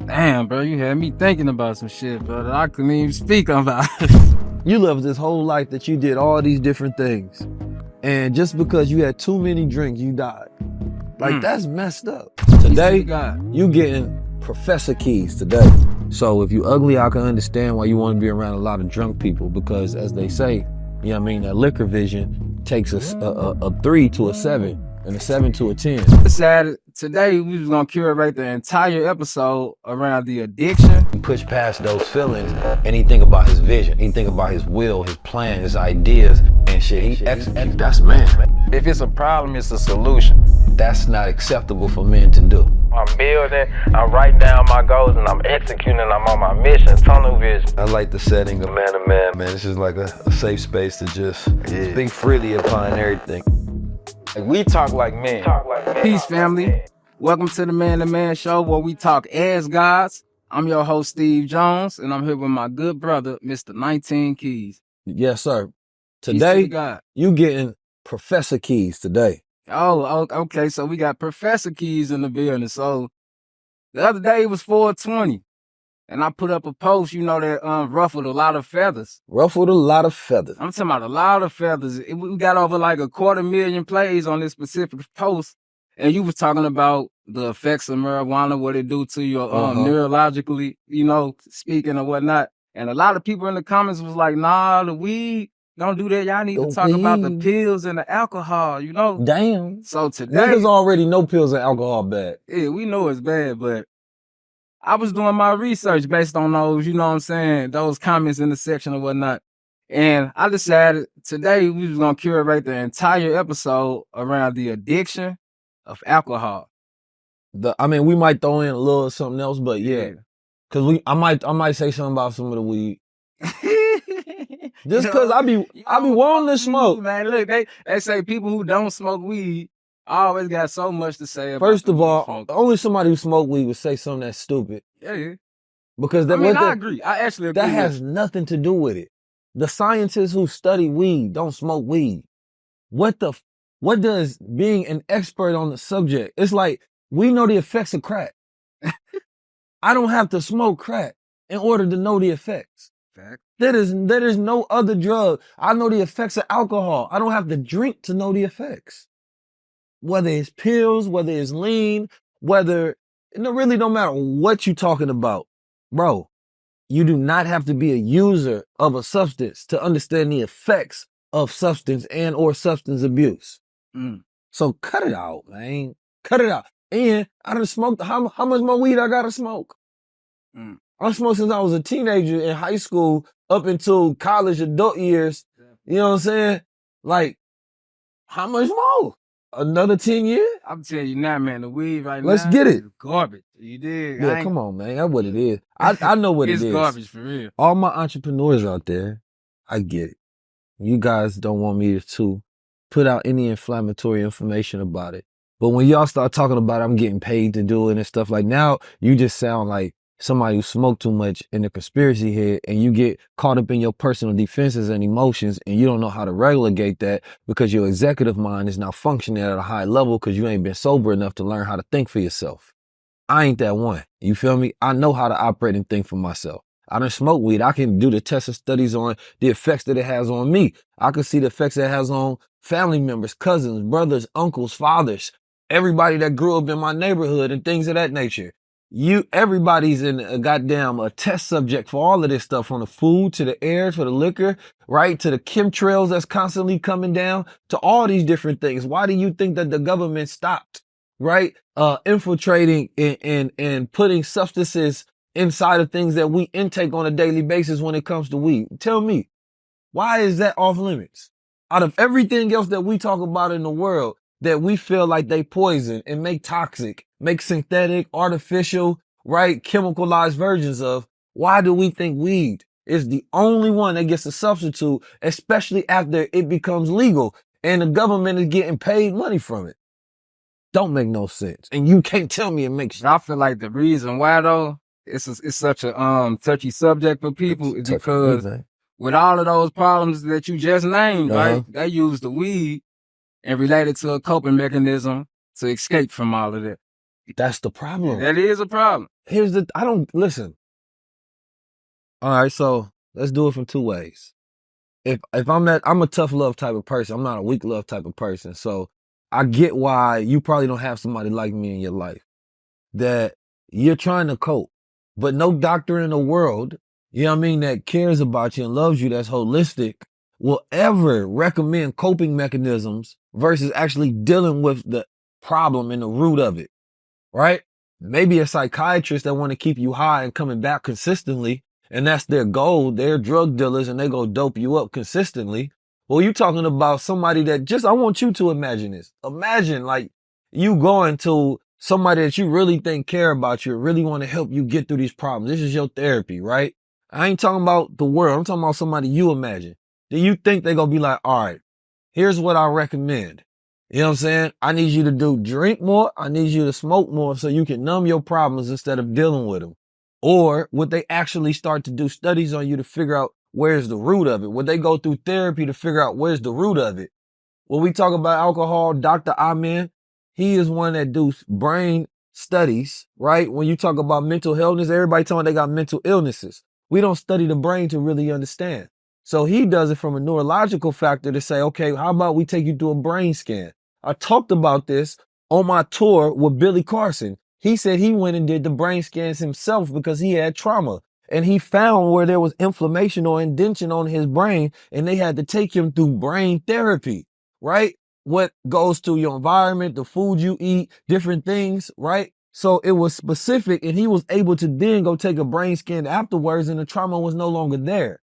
Damn, bro, you had me thinking about some shit, bro, that I couldn't even speak about. You lived this whole life that you did all these different things. And just because you had too many drinks, you died. Like, that's messed up. Today, you getting professor keys today. So if you ugly, I can understand why you want to be around a lot of drunk people, because as they say, you know what I mean, that liquor vision takes a 3 to a 7 and a 7 to a 10. Decided today we was gonna curate the entire episode around the addiction. He push past those feelings and he think about his vision. He think about his will, his plan, his ideas and shit. He execute. That's man. If it's a problem, it's a solution. That's not acceptable for men to do. I'm building, I'm writing down my goals, and I'm executing, and I'm on my mission, tunnel vision. I like the setting of man to man. Man, it's just like a safe space to just speak freely upon everything. Like, we talk like men. Peace, family. Welcome to the Man to Man Show, where we talk as gods. I'm your host, Steve Jones, and I'm here with my good brother, Mr. 19 Keys. Yes, sir. Today, you getting professor keys today. Oh, okay. So we got Professor Keys in the building. So the other day it was 420, and I put up a post, you know, that ruffled a lot of feathers. Ruffled a lot of feathers. I'm talking about a lot of feathers. We got over like 250,000 plays on this specific post, and you was talking about the effects of marijuana, what it do to your neurologically, you know, speaking or whatnot. And a lot of people in the comments was like, nah, the weed, don't do that. Y'all need to talk about the pills and the alcohol, you know? Damn. So today, niggas already know pills and alcohol bad. Yeah, we know it's bad, but I was doing my research based on those, you know what I'm saying, those comments in the section or whatnot. And I decided today we was going to curate the entire episode around the addiction of alcohol. I mean, we might throw in a little something else, but yeah. Cause I might say something about some of the weed. Just cause I be wanting to smoke. Man, look, they say people who don't smoke weed always got so much to say about. First of all, only somebody who smoke weed would say something that's stupid. Yeah. Because I agree. I actually agree. That has nothing to do with it. The scientists who study weed don't smoke weed. What does being an expert on the subject? It's like, we know the effects of crack. I don't have to smoke crack in order to know the effects. Fact. There is no other drug. I know the effects of alcohol. I don't have to drink to know the effects. Whether it's pills, whether it's lean, it really don't matter what you're talking about. Bro, you do not have to be a user of a substance to understand the effects of substance and or substance abuse. So cut it out, man. Cut it out. And I done smoked, how much more weed I gotta smoke? I smoked since I was a teenager in high school up until college adult years. You know what I'm saying? Like, how much more? Another 10 years? I'm telling you now, man, the weed right now. Let's get it. Is garbage. You dig? Yeah, come on, man. That's what it is. I know what it is. It's garbage for real. All my entrepreneurs out there, I get it. You guys don't want me to put out any inflammatory information about it. But when y'all start talking about I'm getting paid to do it and stuff, like, now you just sound like somebody who smoked too much in the conspiracy head, and you get caught up in your personal defenses and emotions, and you don't know how to regulate that because your executive mind is now functioning at a high level because you ain't been sober enough to learn how to think for yourself. I ain't that one. You feel me? I know how to operate and think for myself. I done smoke weed. I can do the test of studies on the effects that it has on me. I can see the effects that it has on family members, cousins, brothers, uncles, fathers, everybody that grew up in my neighborhood and things of that nature. Everybody's in a test subject for all of this stuff, from the food to the air to the liquor, right? To the chemtrails that's constantly coming down, to all these different things. Why do you think that the government stopped, right? Infiltrating and putting substances inside of things that we intake on a daily basis when it comes to weed? Tell me, why is that off limits? Out of everything else that we talk about in the world that we feel like they poison and make toxic, make synthetic, artificial, right, chemicalized versions of, why do we think weed is the only one that gets a substitute, especially after it becomes legal and the government is getting paid money from it? Don't make no sense. And you can't tell me it makes sense. I feel like the reason why, though, it's such a touchy subject for people is because with all of those problems that you just named, right, they use the weed and relate it to a coping mechanism to escape from all of that. That's the problem. That is a problem. Listen. All right, so let's do it from two ways. If I'm a tough love type of person. I'm not a weak love type of person. So I get why you probably don't have somebody like me in your life, that you're trying to cope, but no doctor in the world, you know what I mean, that cares about you and loves you, that's holistic, will ever recommend coping mechanisms versus actually dealing with the problem and the root of it, right? Maybe a psychiatrist that want to keep you high and coming back consistently, and that's their goal. They're drug dealers and they go dope you up consistently. Well, you talking about somebody that I want you to imagine this. Imagine like you going to somebody that you really think care about you, really want to help you get through these problems. This is your therapy, right? I ain't talking about the world. I'm talking about somebody you imagine. Do you think they gonna be like, all right, here's what I recommend. You know what I'm saying? I need you to drink more. I need you to smoke more so you can numb your problems instead of dealing with them. Or would they actually start to do studies on you to figure out where's the root of it? Would they go through therapy to figure out where's the root of it? When we talk about alcohol, Dr. Amen, he is one that does brain studies, right? When you talk about mental illness, everybody telling they got mental illnesses. We don't study the brain to really understand. So he does it from a neurological factor to say, okay, how about we take you through a brain scan? I talked about this on my tour with Billy Carson. He said he went and did the brain scans himself because he had trauma, and he found where there was inflammation or indention on his brain, and they had to take him through brain therapy, right? What goes to your environment, the food you eat, different things, right? So it was specific, and he was able to then go take a brain scan afterwards, and the trauma was no longer there.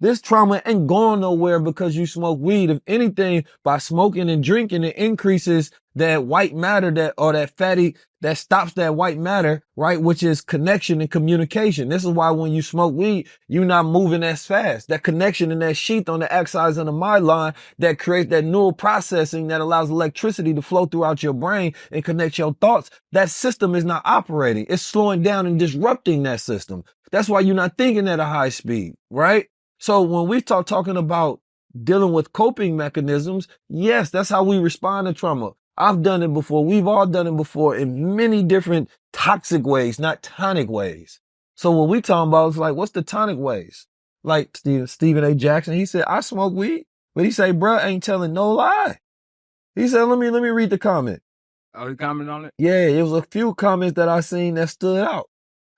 This trauma ain't going nowhere because you smoke weed. If anything, by smoking and drinking, it increases that white matter that fatty that stops that white matter, right? Which is connection and communication. This is why when you smoke weed, you're not moving as fast. That connection and that sheath on the axis and the myelin that creates that neural processing that allows electricity to flow throughout your brain and connect your thoughts. That system is not operating. It's slowing down and disrupting that system. That's why you're not thinking at a high speed, right? So when we start talking about dealing with coping mechanisms, yes, that's how we respond to trauma. I've done it before. We've all done it before in many different toxic ways, not tonic ways. So what we talking about is like, what's the tonic ways? Like Stephen A. Jackson, he said, I smoke weed, but he say, bruh, ain't telling no lie. He said, let me read the comment. Oh, he commented on it? Yeah, it was a few comments that I seen that stood out,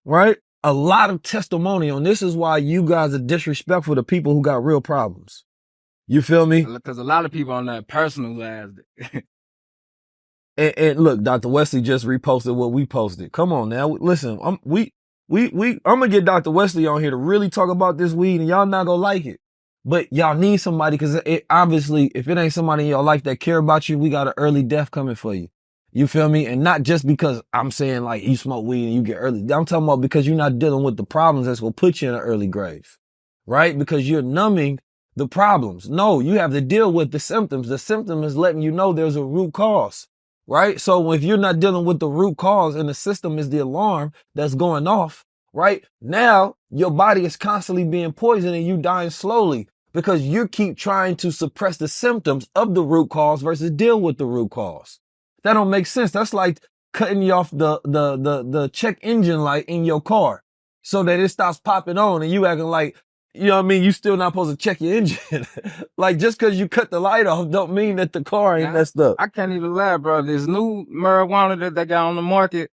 right? A lot of testimonial, and this is why you guys are disrespectful to people who got real problems. You feel me? Because a lot of people on that personalized it. And look, Dr. Wesley just reposted what we posted. Come on now, listen. I'm gonna get Dr. Wesley on here to really talk about this weed, and y'all not gonna like it. But y'all need somebody, because it obviously, if it ain't somebody in your life that care about you, we got an early death coming for you. You feel me? And not just because I'm saying like you smoke weed and you get early. I'm talking about because you're not dealing with the problems that's going to put you in an early grave, right? Because you're numbing the problems. No, you have to deal with the symptoms. The symptom is letting you know there's a root cause, right? So if you're not dealing with the root cause and the system is the alarm that's going off, right? Now your body is constantly being poisoned and you dying slowly because you keep trying to suppress the symptoms of the root cause versus deal with the root cause. That don't make sense. That's like cutting you off the check engine light in your car so that it stops popping on and you acting like, you know what I mean? You still not supposed to check your engine. Like just cause you cut the light off don't mean that the car ain't messed up. I can't even lie, bro. This new marijuana that they got on the market,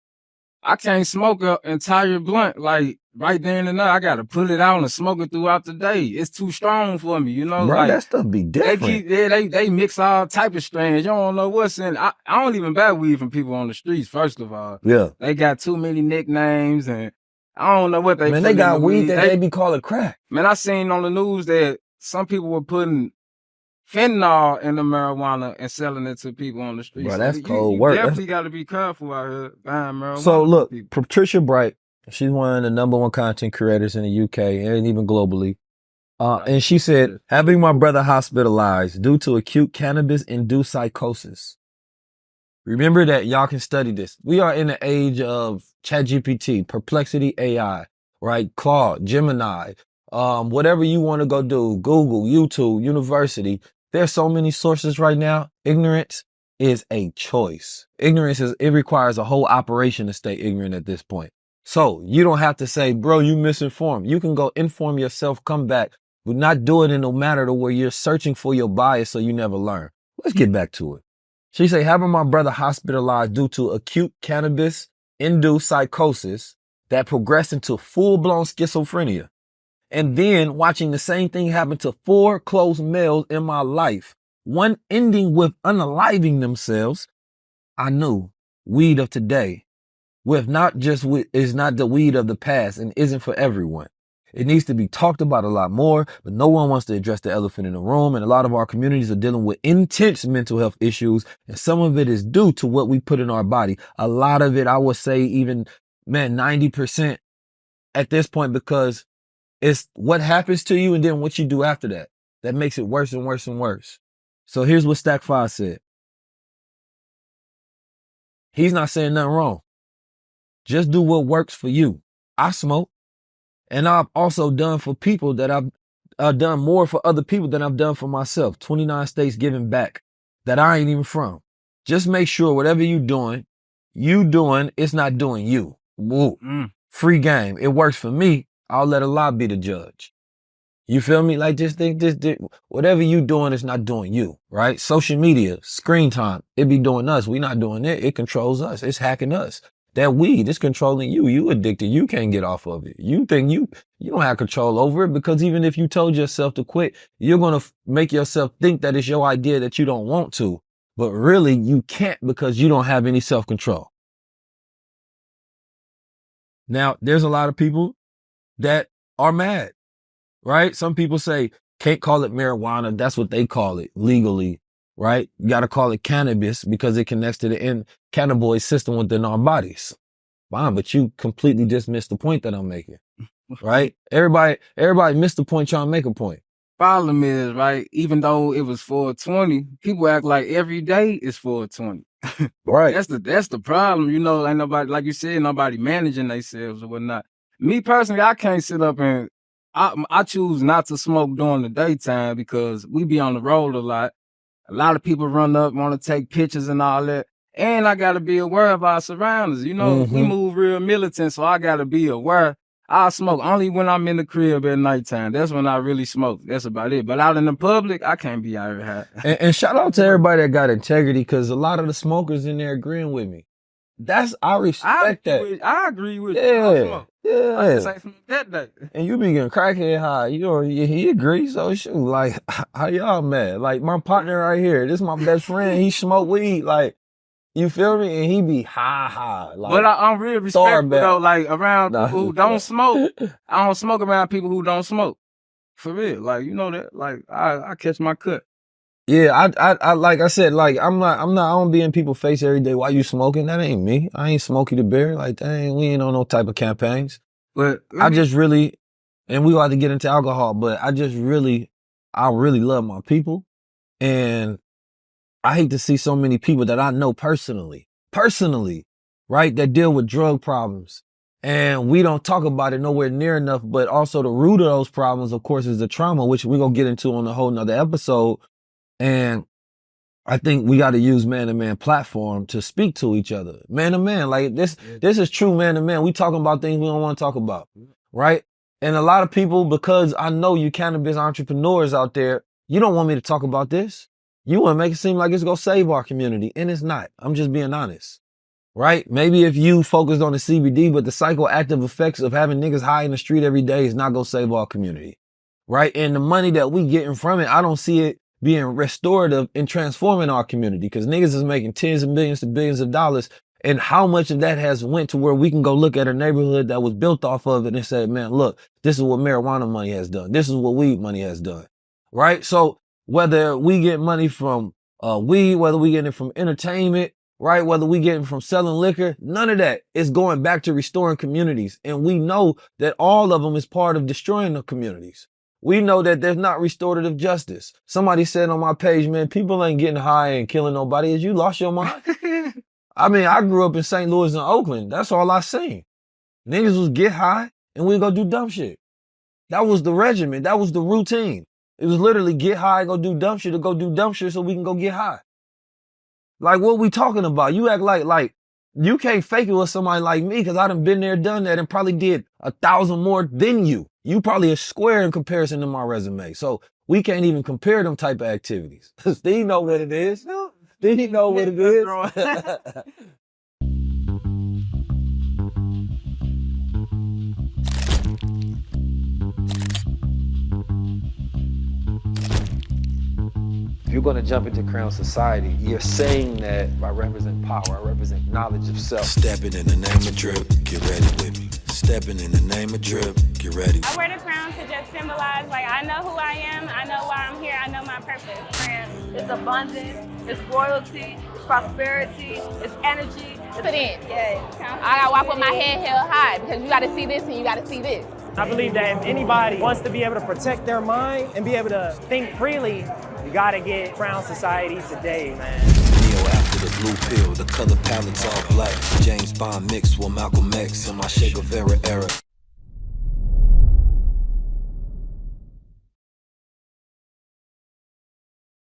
I can't smoke an entire blunt. Like right there and there, I got to put it out and smoke it throughout the day. It's too strong for me, you know? Bro, like, that stuff be different. They mix all type of strains. You don't know what's in. I don't even buy weed from people on the streets, first of all. Yeah. They got too many nicknames and I don't know what they Man, they got weed that they be calling crack. Man, I seen on the news that some people were putting fentanyl in the marijuana and selling it to people on the streets. Bro, that's cold work. You definitely got to be careful out here buying marijuana. So look, Patricia Bright, she's one of the #1 content creators in the UK and even globally. And she said, having my brother hospitalized due to acute cannabis-induced psychosis. Remember that y'all can study this. We are in the age of ChatGPT, Perplexity AI, right? Claude, Gemini, whatever you want to go do, Google, YouTube, University. There's so many sources right now. Ignorance is a choice. Ignorance it requires a whole operation to stay ignorant at this point. So you don't have to say, bro, you misinformed. You can go inform yourself, come back, but not do it in no matter to where you're searching for your bias so you never learn. Let's get back to it. She say, having my brother hospitalized due to acute cannabis-induced psychosis that progressed into full-blown schizophrenia. And then watching the same thing happen to 4 close males in my life, one ending with unaliving themselves. I knew weed of today is not the weed of the past and isn't for everyone. It needs to be talked about a lot more, but no one wants to address the elephant in the room. And a lot of our communities are dealing with intense mental health issues. And some of it is due to what we put in our body. A lot of it, I would say even, 90% at this point, because it's what happens to you and then what you do after that. That makes it worse and worse and worse. So here's what Stack 5 said. He's not saying nothing wrong. Just do what works for you. I smoke. And I've also done for people that I've done more for other people than I've done for myself. 29 states giving back that I ain't even from. Just make sure whatever you doing, it's not doing you. Woo. Free game. It works for me. I'll let Allah be the judge. You feel me? Like just think, whatever you doing is not doing you, right? Social media, screen time, it be doing us. We not doing it. It controls us. It's hacking us. That weed is controlling you. You addicted. You can't get off of it. You think you don't have control over it, because even if you told yourself to quit, you're going to make yourself think that it's your idea that you don't want to, but really you can't because you don't have any self-control. Now, there's a lot of people that are mad, right? Some people say, can't call it marijuana. That's what they call it legally, right? You got to call it cannabis because it connects to the cannabinoid system within our bodies. Fine, but you completely just missed the point that I'm making, right? Everybody missed the point trying to make a point. Problem is, right, even though it was 420, people act like every day is 420. Right. That's the problem. You know, ain't nobody, like you said, nobody managing themselves or whatnot. Me personally, I can't sit up and I choose not to smoke during the daytime because we be on the road a lot. A lot of people run up, want to take pictures and all that. And I got to be aware of our surroundings. You know, we move real militant, so I got to be aware. I smoke only when I'm in the crib at nighttime. That's when I really smoke. That's about it. But out in the public, I can't be out here. And shout out to everybody that got integrity, because a lot of the smokers in there agreeing with me. I respect that. I agree with you. Yeah. I just ain't smoke that day. And you be getting crackhead high. You know, he agrees. So shoot, like, how y'all mad? Like my partner right here, this is my best friend. He smoke weed. Like, you feel me? And he be high. Like, but I'm real respectful though, like around people who don't smoke. I don't smoke around people who don't smoke. For real. Like, you know that, like I catch my cut. Yeah, I like I said, like I don't be in people's face every day. Why you smoking? That ain't me. I ain't Smokey the Bear. Like, dang, we ain't on no type of campaigns. But I just really, and we got to get into alcohol, but I really love my people. And I hate to see so many people that I know personally, right, that deal with drug problems. And we don't talk about it nowhere near enough, but also the root of those problems, of course, is the trauma, which we're going to get into on a whole nother episode. And I think we got to use man-to-man platform to speak to each other. Man-to-man, like this is true man-to-man. We talking about things we don't want to talk about, right? And a lot of people, because I know you cannabis entrepreneurs out there, you don't want me to talk about this. You want to make it seem like it's going to save our community, and it's not. I'm just being honest, right? Maybe if you focused on the CBD, but the psychoactive effects of having niggas high in the street every day is not going to save our community, right? And the money that we getting from it, I don't see it being restorative and transforming our community, because niggas is making tens of millions to billions of dollars. And how much of that has went to where we can go look at a neighborhood that was built off of it and say, man, look, this is what marijuana money has done. This is what weed money has done. Right? So whether we get money from weed, whether we get it from entertainment, right? Whether we get it from selling liquor, none of that is going back to restoring communities. And we know that all of them is part of destroying the communities. We know that there's not restorative justice. Somebody said on my page, man, people ain't getting high and killing nobody. Is you lost your mind? I mean, I grew up in St. Louis and Oakland. That's all I seen. Niggas was get high and we go do dumb shit. That was the regimen. That was the routine. It was literally get high, go do dumb shit, or go do dumb shit so we can go get high. Like, what we talking about? You act like you can't fake it with somebody like me because I done been there, done that, and probably did 1,000 more than you. You probably a square in comparison to my resume. So we can't even compare them type of activities. Steve know what it is. Steve know what it is. If you're going to jump into Crownz Society, you're saying that I represent power, I represent knowledge of self. Stepping in the name of drip, get ready with me. Stepping in the name of drip, get ready. I wear the crown to just symbolize, like, I know who I am, I know why I'm here, I know my purpose. It's abundance, it's royalty, it's prosperity, it's energy. Put in. Yeah. I gotta walk with my head held high because you gotta see this and you gotta see this. I believe that if anybody wants to be able to protect their mind and be able to think freely, you gotta get Crownz Society today, man. Neo after the blue pill, the color palette's all black. James Bond mixed with Malcolm X in my Che Guevara era.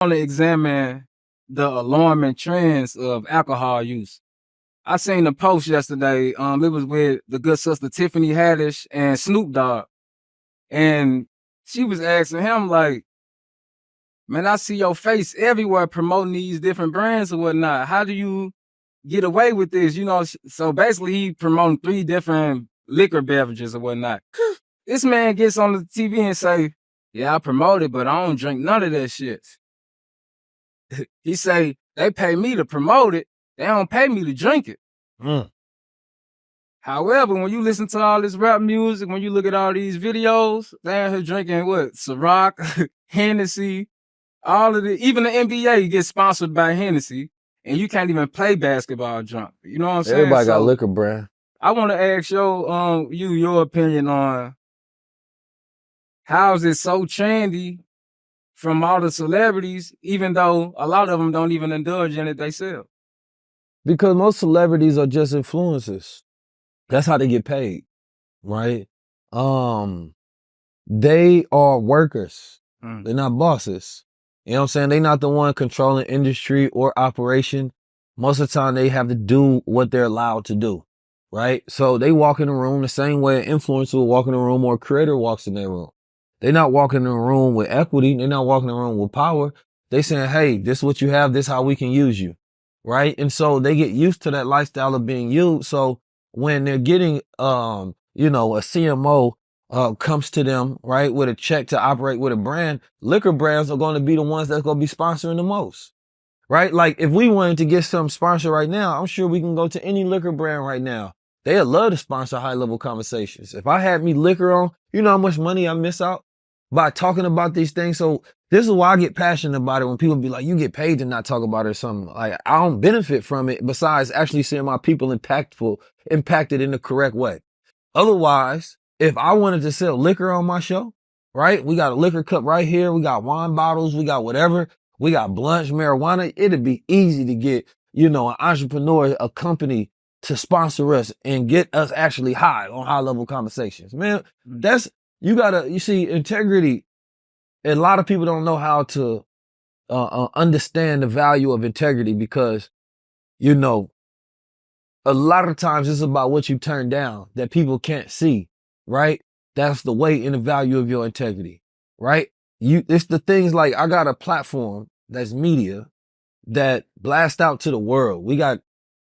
To examine the alarming trends of alcohol use. I seen a post yesterday. It was with the good sister Tiffany Haddish and Snoop Dogg, and she was asking him like, "Man, I see your face everywhere promoting these different brands or whatnot. How do you get away with this?" You know, so basically he promoting 3 different liquor beverages or whatnot. This man gets on the TV and say, "Yeah, I promote it, but I don't drink none of that shit." He say, "They pay me to promote it. They don't pay me to drink it." However, when you listen to all this rap music, when you look at all these videos, they're here drinking what? Ciroc, Hennessy, all of the, even the NBA gets sponsored by Hennessy, and you can't even play basketball drunk. You know what I'm saying? Everybody got a liquor brand. I want to ask your opinion on how is it so trendy from all the celebrities, even though a lot of them don't even indulge in it themselves. Because most celebrities are just influencers. That's how they get paid, right? They are workers. They're not bosses. You know what I'm saying? They're not the one controlling industry or operation. Most of the time they have to do what they're allowed to do, right? So they walk in the room the same way an influencer will walk in the room or a creator walks in their room. They're not walking in the room with equity. They're not walking in the room with power. They saying, "Hey, this is what you have. This is how we can use you." Right? And so they get used to that lifestyle of being used. So when they're getting, a CMO, comes to them, right, with a check to operate with a brand, liquor brands are going to be the ones that's going to be sponsoring the most, right? Like if we wanted to get some sponsor right now, I'm sure we can go to any liquor brand right now. They'd love to sponsor High Level Conversations. If I had me liquor on, you know how much money I miss out by talking about these things. So this is why I get passionate about it when people be like, "You get paid to not talk about it," or something. Like I don't benefit from it besides actually seeing my people impacted in the correct way. Otherwise, if I wanted to sell liquor on my show, right? We got a liquor cup right here. We got wine bottles. We got whatever. We got blunts, marijuana. It'd be easy to get, an entrepreneur, a company to sponsor us and get us actually high on High Level Conversations. Man, you see, integrity. A lot of people don't know how to understand the value of integrity because, a lot of times it's about what you turn down that people can't see, right? That's the weight and the value of your integrity, right? It's the things like I got a platform that's media that blast out to the world. We got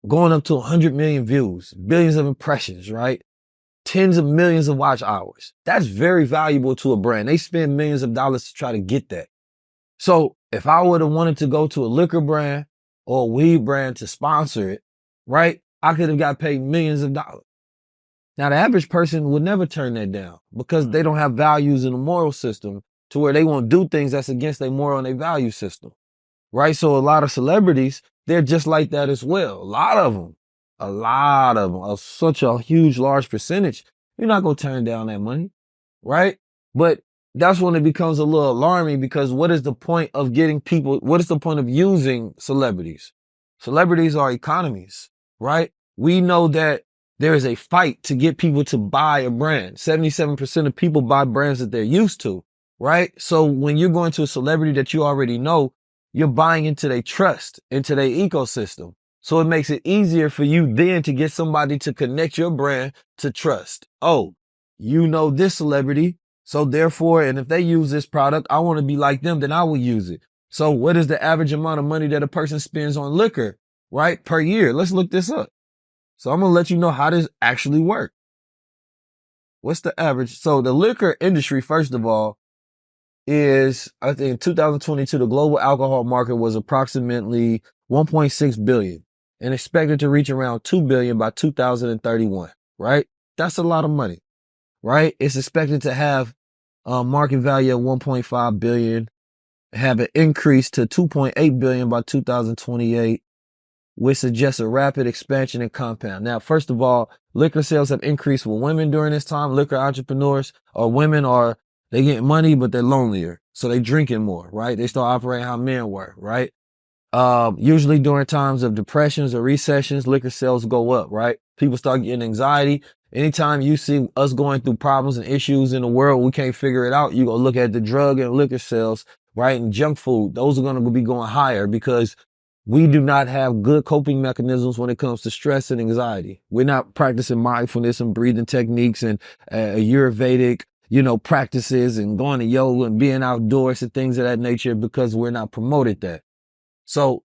going up to 100 million views, billions of impressions, right? Tens of millions of watch hours. That's very valuable to a brand. They spend millions of dollars to try to get that. So if I would have wanted to go to a liquor brand or a weed brand to sponsor it, right? I could have got paid millions of dollars. Now the average person would never turn that down because they don't have values in the moral system to where they won't do things that's against their moral and their value system, right? So a lot of celebrities, they're just like that as well. A lot of them, such a huge, large percentage. You're not going to turn down that money, right? But that's when it becomes a little alarming because what is the point of what is the point of using celebrities? Celebrities are economies, right? We know that there is a fight to get people to buy a brand. 77% of people buy brands that they're used to, right? So when you're going to a celebrity that you already know, you're buying into their trust, into their ecosystem. So it makes it easier for you then to get somebody to connect your brand to trust. Oh, you know this celebrity. So therefore, and if they use this product, I want to be like them, then I will use it. So what is the average amount of money that a person spends on liquor, right, per year? Let's look this up. So I'm going to let you know how this actually works. What's the average? So the liquor industry, first of all, is, I think in 2022, the global alcohol market was approximately 1.6 billion and expected to reach around 2 billion by 2031, right? That's a lot of money, right? It's expected to have a market value of 1.5 billion, have an increase to 2.8 billion by 2028, which suggests a rapid expansion and compound. Now, first of all, liquor sales have increased with women during this time. Liquor entrepreneurs or women are, they get money, but they're lonelier. So they drinking more, right? They start operating how men were, right? Usually during times of depressions or recessions, liquor sales go up, right? People start getting anxiety. Anytime you see us going through problems and issues in the world, we can't figure it out. You go look at the drug and liquor sales, right? And junk food. Those are going to be going higher because we do not have good coping mechanisms when it comes to stress and anxiety. We're not practicing mindfulness and breathing techniques and Ayurvedic, practices and going to yoga and being outdoors and things of that nature because we're not promoted that. So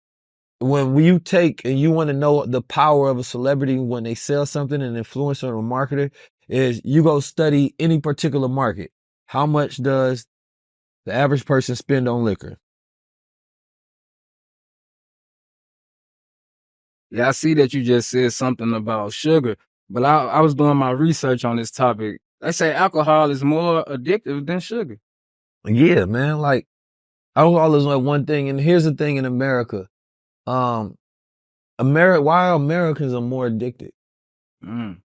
when you take and you want to know the power of a celebrity when they sell something, an influencer or a marketer, is you go study any particular market. How much does the average person spend on liquor? Yeah, I see that you just said something about sugar, but I was doing my research on this topic. They say alcohol is more addictive than sugar. Yeah, man. Like alcohol is like one thing. And here's the thing in America. Why Americans are more addicted?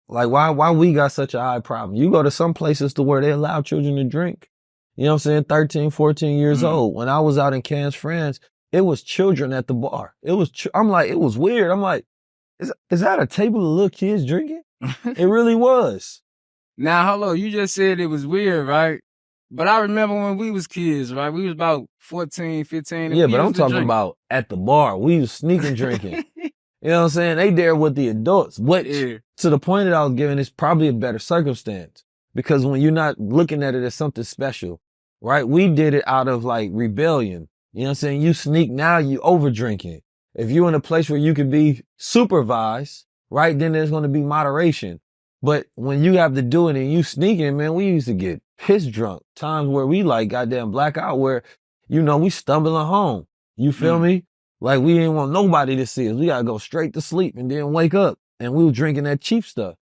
Like why we got such a high problem? You go to some places to where they allow children to drink. You know what I'm saying? 13, 14 years old. When I was out in Cannes, France, it was children at the bar. It was, I'm like, it was weird. I'm like, is that a table of little kids drinking? It really was. Now, hold on. You just said it was weird, right? But I remember when we was kids, right? We was about 14, 15. Yeah, but I'm talking about at the bar. We was sneaking drinking. You know what I'm saying? They there with the adults, which to the point that I was giving is probably a better circumstance because when you're not looking at it as something special, right? We did it out of like rebellion. You know what I'm saying? You sneak now, you over drinking. If you're in a place where you can be supervised, right? Then there's going to be moderation. But when you have to do it and you sneaking, man, we used to get piss drunk. Times where we like goddamn blackout where, we stumbling home. You feel me? Like we didn't want nobody to see us. We gotta go straight to sleep and then wake up. And we were drinking that cheap stuff.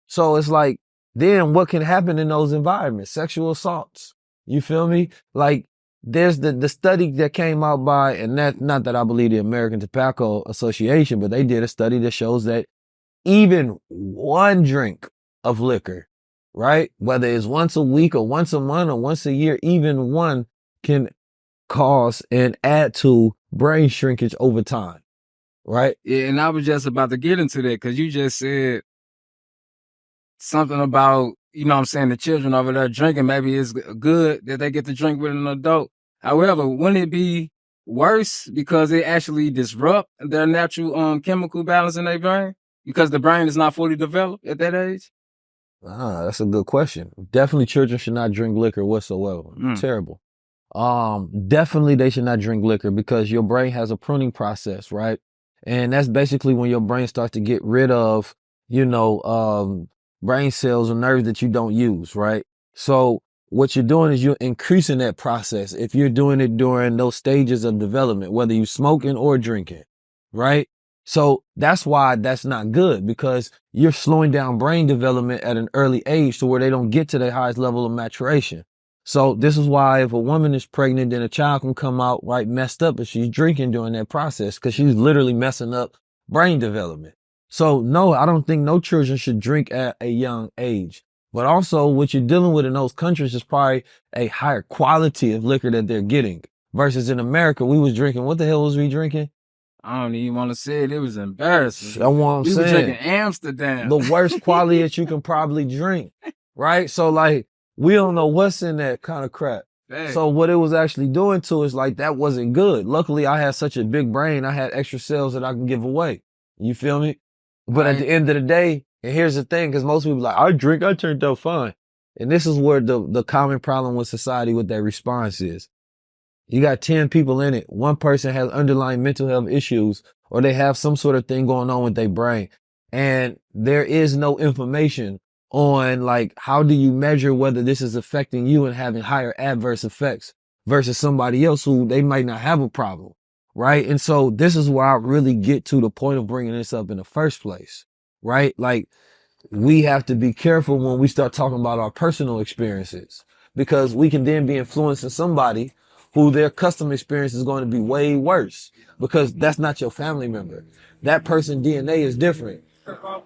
So it's like, then what can happen in those environments? Sexual assaults. You feel me? Like there's the study that came out by, and that, not that I believe the American Tobacco Association, but they did a study that shows that even one drink of liquor, right? Whether it's once a week or once a month or once a year, even one can cause and add to brain shrinkage over time, right? Yeah, and I was just about to get into that because you just said something about, the children over there drinking. Maybe it's good that they get to drink with an adult. However, wouldn't it be worse because it actually disrupt their natural chemical balance in their brain because the brain is not fully developed at that age? That's a good question. Definitely children should not drink liquor whatsoever. Terrible. Definitely they should not drink liquor because your brain has a pruning process, right? And that's basically when your brain starts to get rid of, brain cells or nerves that you don't use, right? So what you're doing is you're increasing that process if you're doing it during those stages of development, whether you're smoking or drinking, right? So that's why that's not good because you're slowing down brain development at an early age to where they don't get to their highest level of maturation. So this is why if a woman is pregnant, then a child can come out right messed up if she's drinking during that process because she's literally messing up brain development. So no, I don't think no children should drink at a young age. But also what you're dealing with in those countries is probably a higher quality of liquor that they're getting versus in America, we was drinking. What the hell was we drinking? I don't even want to say it. It was embarrassing. That's what I'm saying. We were drinking Amsterdam. The worst quality that you can probably drink, right? So like, we don't know what's in that kind of crap. Dang. So what it was actually doing to us, like, that wasn't good. Luckily, I had such a big brain. I had extra cells that I can give away. You feel me? But at the end of the day, and here's the thing, because most people like, I drink, I turned out fine. And this is where the common problem with society with their response is. You got 10 people in it. One person has underlying mental health issues, or they have some sort of thing going on with their brain. And there is no information on, like, how do you measure whether this is affecting you and having higher adverse effects versus somebody else who they might not have a problem, right? And so this is where I really get to the point of bringing this up in the first place, right? Like, we have to be careful when we start talking about our personal experiences, because we can then be influencing somebody who their custom experience is going to be way worse, because that's not your family member. That person's DNA is different.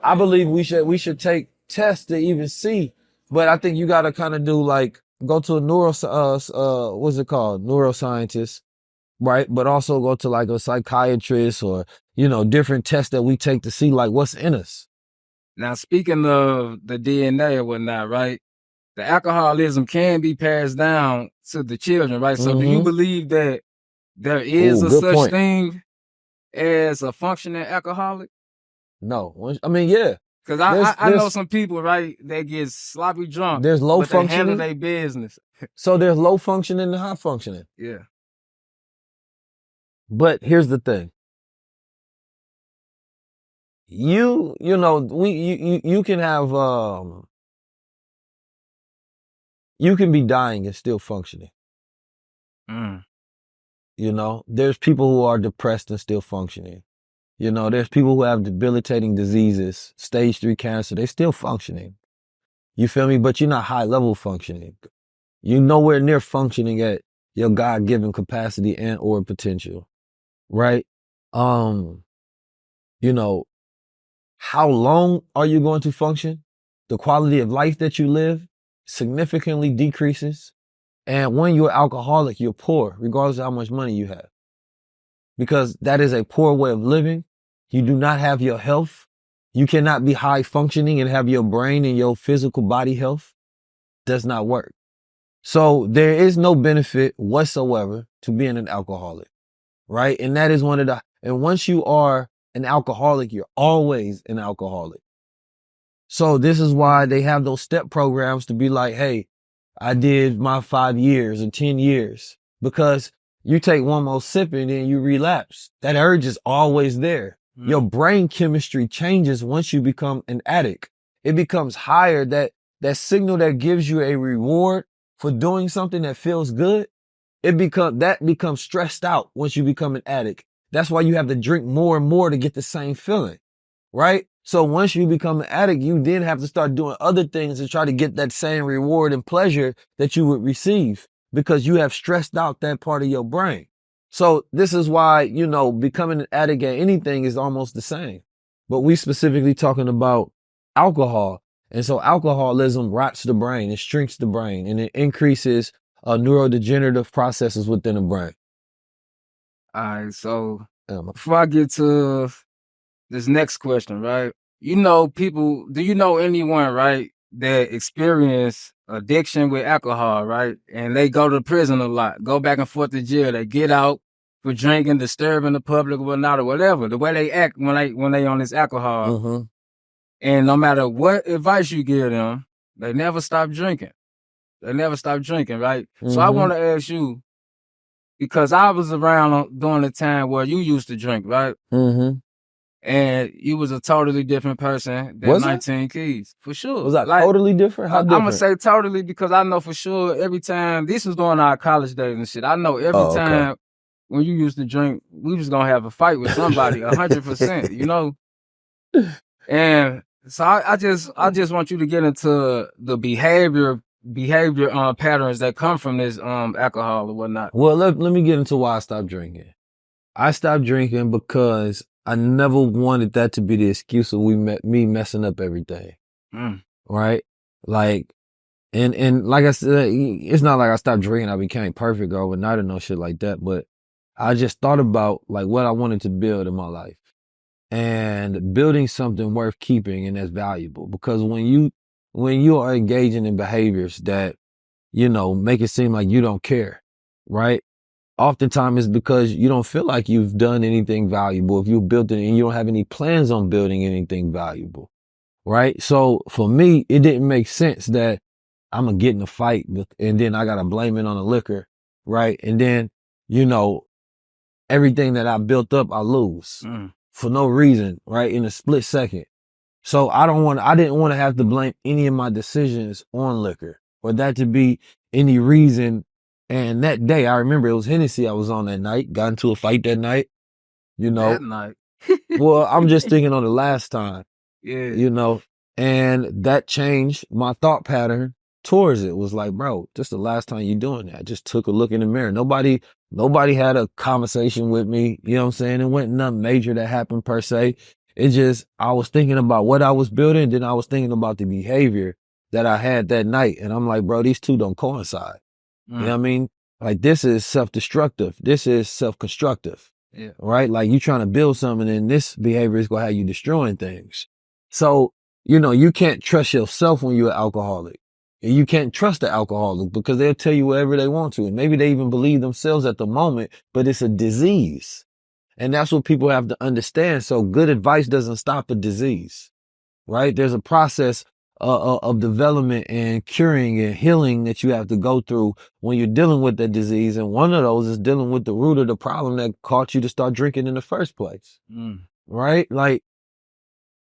I believe we should take tests to even see, but I think you got to kind of do, like, go to a what's it called? Neuroscientist, right? But also go to, like, a psychiatrist, or, you know, different tests that we take to see, like, what's in us. Now, speaking of the DNA or whatnot, right? The alcoholism can be passed down to the children, right? So do you believe that there is a such thing as a functioning alcoholic? No. I mean, yeah. Because I know some people, right, that get sloppy drunk. There's low but they handle functioning. their business. So there's low functioning and high functioning. Yeah. But here's the thing. You know, you can have, you can be dying and still functioning. You know, there's people who are depressed and still functioning. You know, there's people who have debilitating diseases, stage 3 cancer, they're still functioning. You feel me? But you're not high level functioning. You're nowhere near functioning at your God-given capacity and or potential, right? You know, how long are you going to function? The quality of life that you live significantly decreases. And when you're alcoholic, you're poor, regardless of how much money you have. Because that is a poor way of living. You do not have your health. You cannot be high functioning and have your brain and your physical body health. Does not work. So there is no benefit whatsoever to being an alcoholic, right? And that is and once you are an alcoholic, you're always an alcoholic. So this is why they have those step programs to be like, hey, I did my 5 years and 10 years, because you take one more sip and then you relapse. That urge is always there. Your brain chemistry changes once you become an addict. It becomes higher. That signal that gives you a reward for doing something that feels good, that becomes stressed out once you become an addict. That's why you have to drink more and more to get the same feeling, right? So once you become an addict, you then have to start doing other things to try to get that same reward and pleasure that you would receive, because you have stressed out that part of your brain. So this is why, you know, becoming an addict at anything is almost the same. But we specifically talking about alcohol. And so alcoholism rots the brain, it shrinks the brain, and it increases neurodegenerative processes within the brain. All right, so before I get to this next question, right? You know, do you know anyone, right, that experience addiction with alcohol, right? And they go to prison a lot, go back and forth to jail. They get out for drinking, disturbing the public or whatnot, or whatever. The way they act when they on this alcohol. And no matter what advice you give them, they never stop drinking. They never stop drinking, right? So I want to ask you, because I was around during the time where you used to drink, right? And you was a totally different person than 19 Keys, for sure. Was that like, totally different? How different? I'm gonna say totally, because I know for sure every time, this was during our college days and shit, I know every time when you used to drink, we was gonna have a fight with somebody, 100%, you know? And so I just want you to get into the behavior patterns that come from this alcohol or whatnot. Well, let me get into why I stopped drinking. I stopped drinking because I never wanted that to be the excuse of me messing up everything. Right? Like, and like I said, it's not like I stopped drinking, I became perfect overnight or no shit like that, but I just thought about like what I wanted to build in my life, and building something worth keeping and that's valuable. Because when you are engaging in behaviors that make it seem like you don't care, right? Oftentimes it's because you don't feel like you've done anything valuable. If you built it and you don't have any plans on building anything valuable, right? So for me, it didn't make sense that I'm gonna get in a fight and then I gotta blame it on the liquor, right? And then, everything that I built up, I lose for no reason, right? In a split second. So I didn't want to have to blame any of my decisions on liquor or that to be any reason. And that day, I remember it was Hennessy I was on that night, got into a fight that night, That night. Well, I'm just thinking on the last time, Yeah. And that changed my thought pattern towards it. It was like, bro, this the last time you doing that. I just took a look in the mirror. Nobody had a conversation with me. You know what I'm saying? It wasn't nothing major that happened per se. It just, I was thinking about what I was building. Then I was thinking about the behavior that I had that night. And I'm like, bro, these two don't coincide. You know what I mean? Like, this is self-destructive. This is self-constructive. Yeah. Right? Like, you trying to build something and this behavior is going to have you destroying things. So, you can't trust yourself when you're an alcoholic. And you can't trust the alcoholic because they'll tell you whatever they want to. And maybe they even believe themselves at the moment, but it's a disease. And that's what people have to understand. So good advice doesn't stop a disease, right? There's a process of development and curing and healing that you have to go through when you're dealing with that disease. And one of those is dealing with the root of the problem that caused you to start drinking in the first place, right? Like,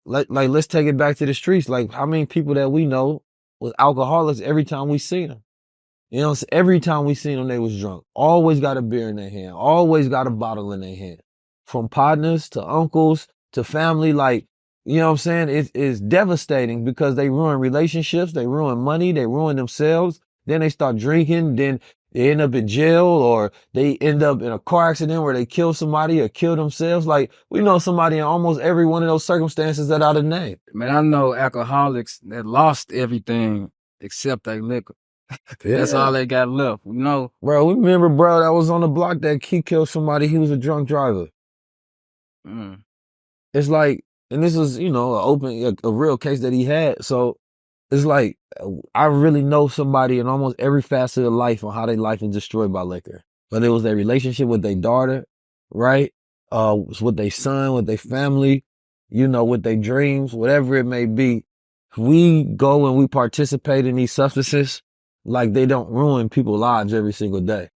let's take it back to the streets. Like, how many people that we know was alcoholics every time we seen them? Every time we seen them, they was drunk. Always got a beer in their hand. Always got a bottle in their hand. From partners to uncles to family, like, you know what I'm saying? It's devastating because they ruin relationships, they ruin money, they ruin themselves. Then they start drinking, then they end up in jail or they end up in a car accident where they kill somebody or kill themselves. Like, we know somebody in almost every one of those circumstances that I done named. Man, I know alcoholics that lost everything except their liquor. That's all they got left, Bro, we remember, bro, that was on the block that he killed somebody. He was a drunk driver. It's like, and this is, a real case that he had. So it's like, I really know somebody in almost every facet of life on how their life is destroyed by liquor. Whether it was their relationship with their daughter, right? With their son, with their family, with their dreams, whatever it may be. We go and we participate in these substances like they don't ruin people's lives every single day.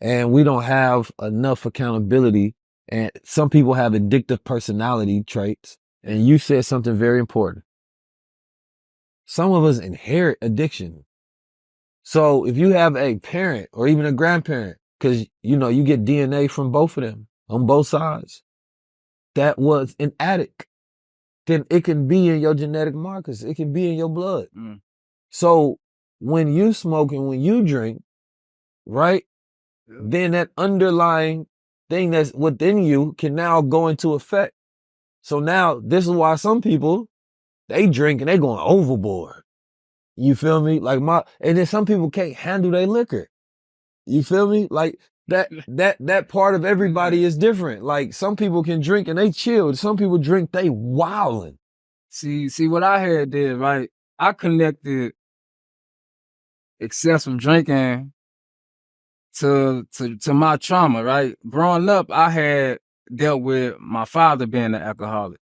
And we don't have enough accountability. And some people have addictive personality traits. And you said something very important. Some of us inherit addiction. So if you have a parent or even a grandparent, because, you get DNA from both of them on both sides, that was an addict, then it can be in your genetic markers. It can be in your blood. So when you smoke and when you drink, right, then that underlying thing that's within you can now go into effect. So now this is why some people, they drink and they going overboard. You feel me? And then some people can't handle their liquor. You feel me? Like that part of everybody is different. Like, some people can drink and they chill. Some people drink, they wildin'. See what I had did, right? I connected excessive drinking to my trauma, right? Growing up, I had dealt with my father being an alcoholic.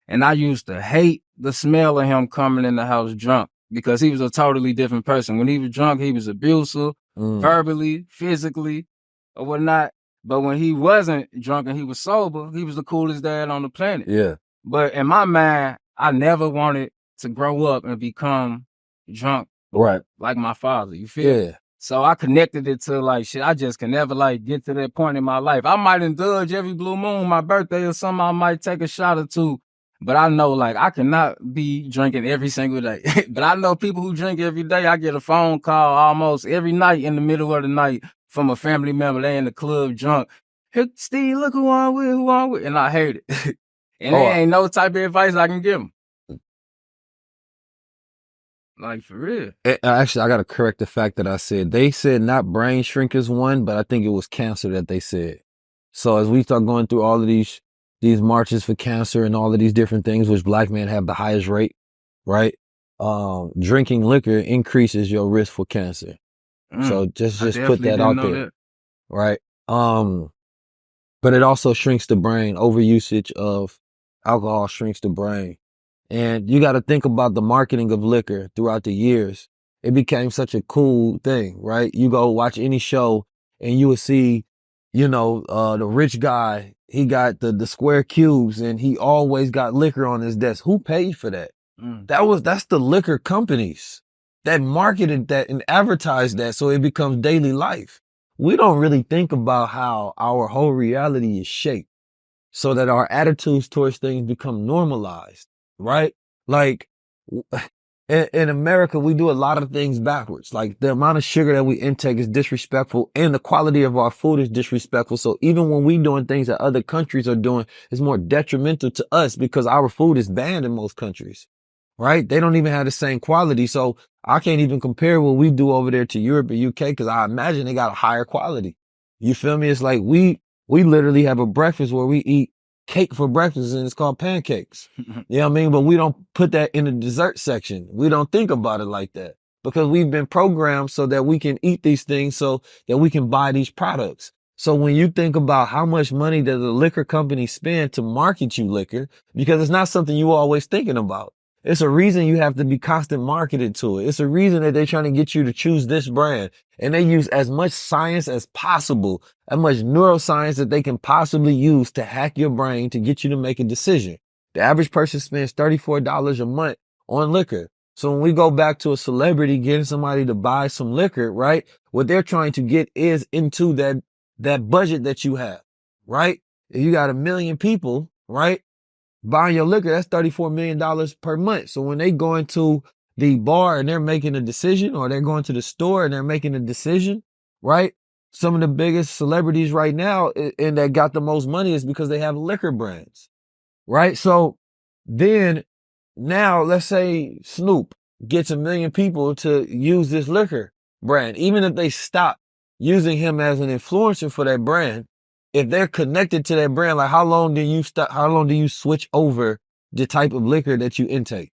And I used to hate the smell of him coming in the house drunk because he was a totally different person. When he was drunk, he was abusive, verbally, physically, or whatnot. But when he wasn't drunk and he was sober, he was the coolest dad on the planet. Yeah. But in my mind, I never wanted to grow up and become drunk, right, like my father. You feel? Yeah. So I connected it to like, shit, I just can never get to that point in my life. I might indulge every blue moon, my birthday or something, I might take a shot or two. But I know, I cannot be drinking every single day. But I know people who drink every day. I get a phone call almost every night in the middle of the night from a family member. They in the club drunk. Hey, Steve, look who I'm with. And I hate it. And there ain't no type of advice I can give them. Like, for real. Actually, I got to correct the fact that I said. They said not brain shrink is one, but I think it was cancer that they said. So as we start going through all of these marches for cancer and all of these different things, which black men have the highest rate, right? Drinking liquor increases your risk for cancer. So just I put definitely that didn't out know there, that. right? But it also shrinks the brain. Overusage of alcohol shrinks the brain. And you got to think about the marketing of liquor throughout the years. It became such a cool thing, right? You go watch any show and you will see, the rich guy, he got the square cubes and he always got liquor on his desk. Who paid for that? That's the liquor companies that marketed that and advertised that so it becomes daily life. We don't really think about how our whole reality is shaped so that our attitudes towards things become normalized, right? Like in America, we do a lot of things backwards. Like the amount of sugar that we intake is disrespectful and the quality of our food is disrespectful. So even when we doing things that other countries are doing, it's more detrimental to us because our food is banned in most countries, right? They don't even have the same quality. So I can't even compare what we do over there to Europe or UK because I imagine they got a higher quality. You feel me? It's like we literally have a breakfast where we eat cake for breakfast and it's called pancakes. You know what I mean? But we don't put that in the dessert section. We don't think about it like that because we've been programmed so that we can eat these things so that we can buy these products. So when you think about how much money does a liquor company spend to market you liquor, because it's not something you always thinking about. It's a reason you have to be constant marketed to it. It's a reason that they're trying to get you to choose this brand. And they use as much science as possible, as much neuroscience that they can possibly use to hack your brain to get you to make a decision. The average person spends $34 a month on liquor. So when we go back to a celebrity getting somebody to buy some liquor, right? What they're trying to get is into that budget that you have, right? If you got 1 million people, right? Buying your liquor, that's $34 million per month. So when they go into the bar and they're making a decision, or they're going to the store and they're making a decision, right? Some of the biggest celebrities right now and that got the most money is because they have liquor brands, right? So then now let's say Snoop gets 1 million people to use this liquor brand. Even if they stop using him as an influencer for that brand, if they're connected to that brand, like how long do you switch over the type of liquor that you intake,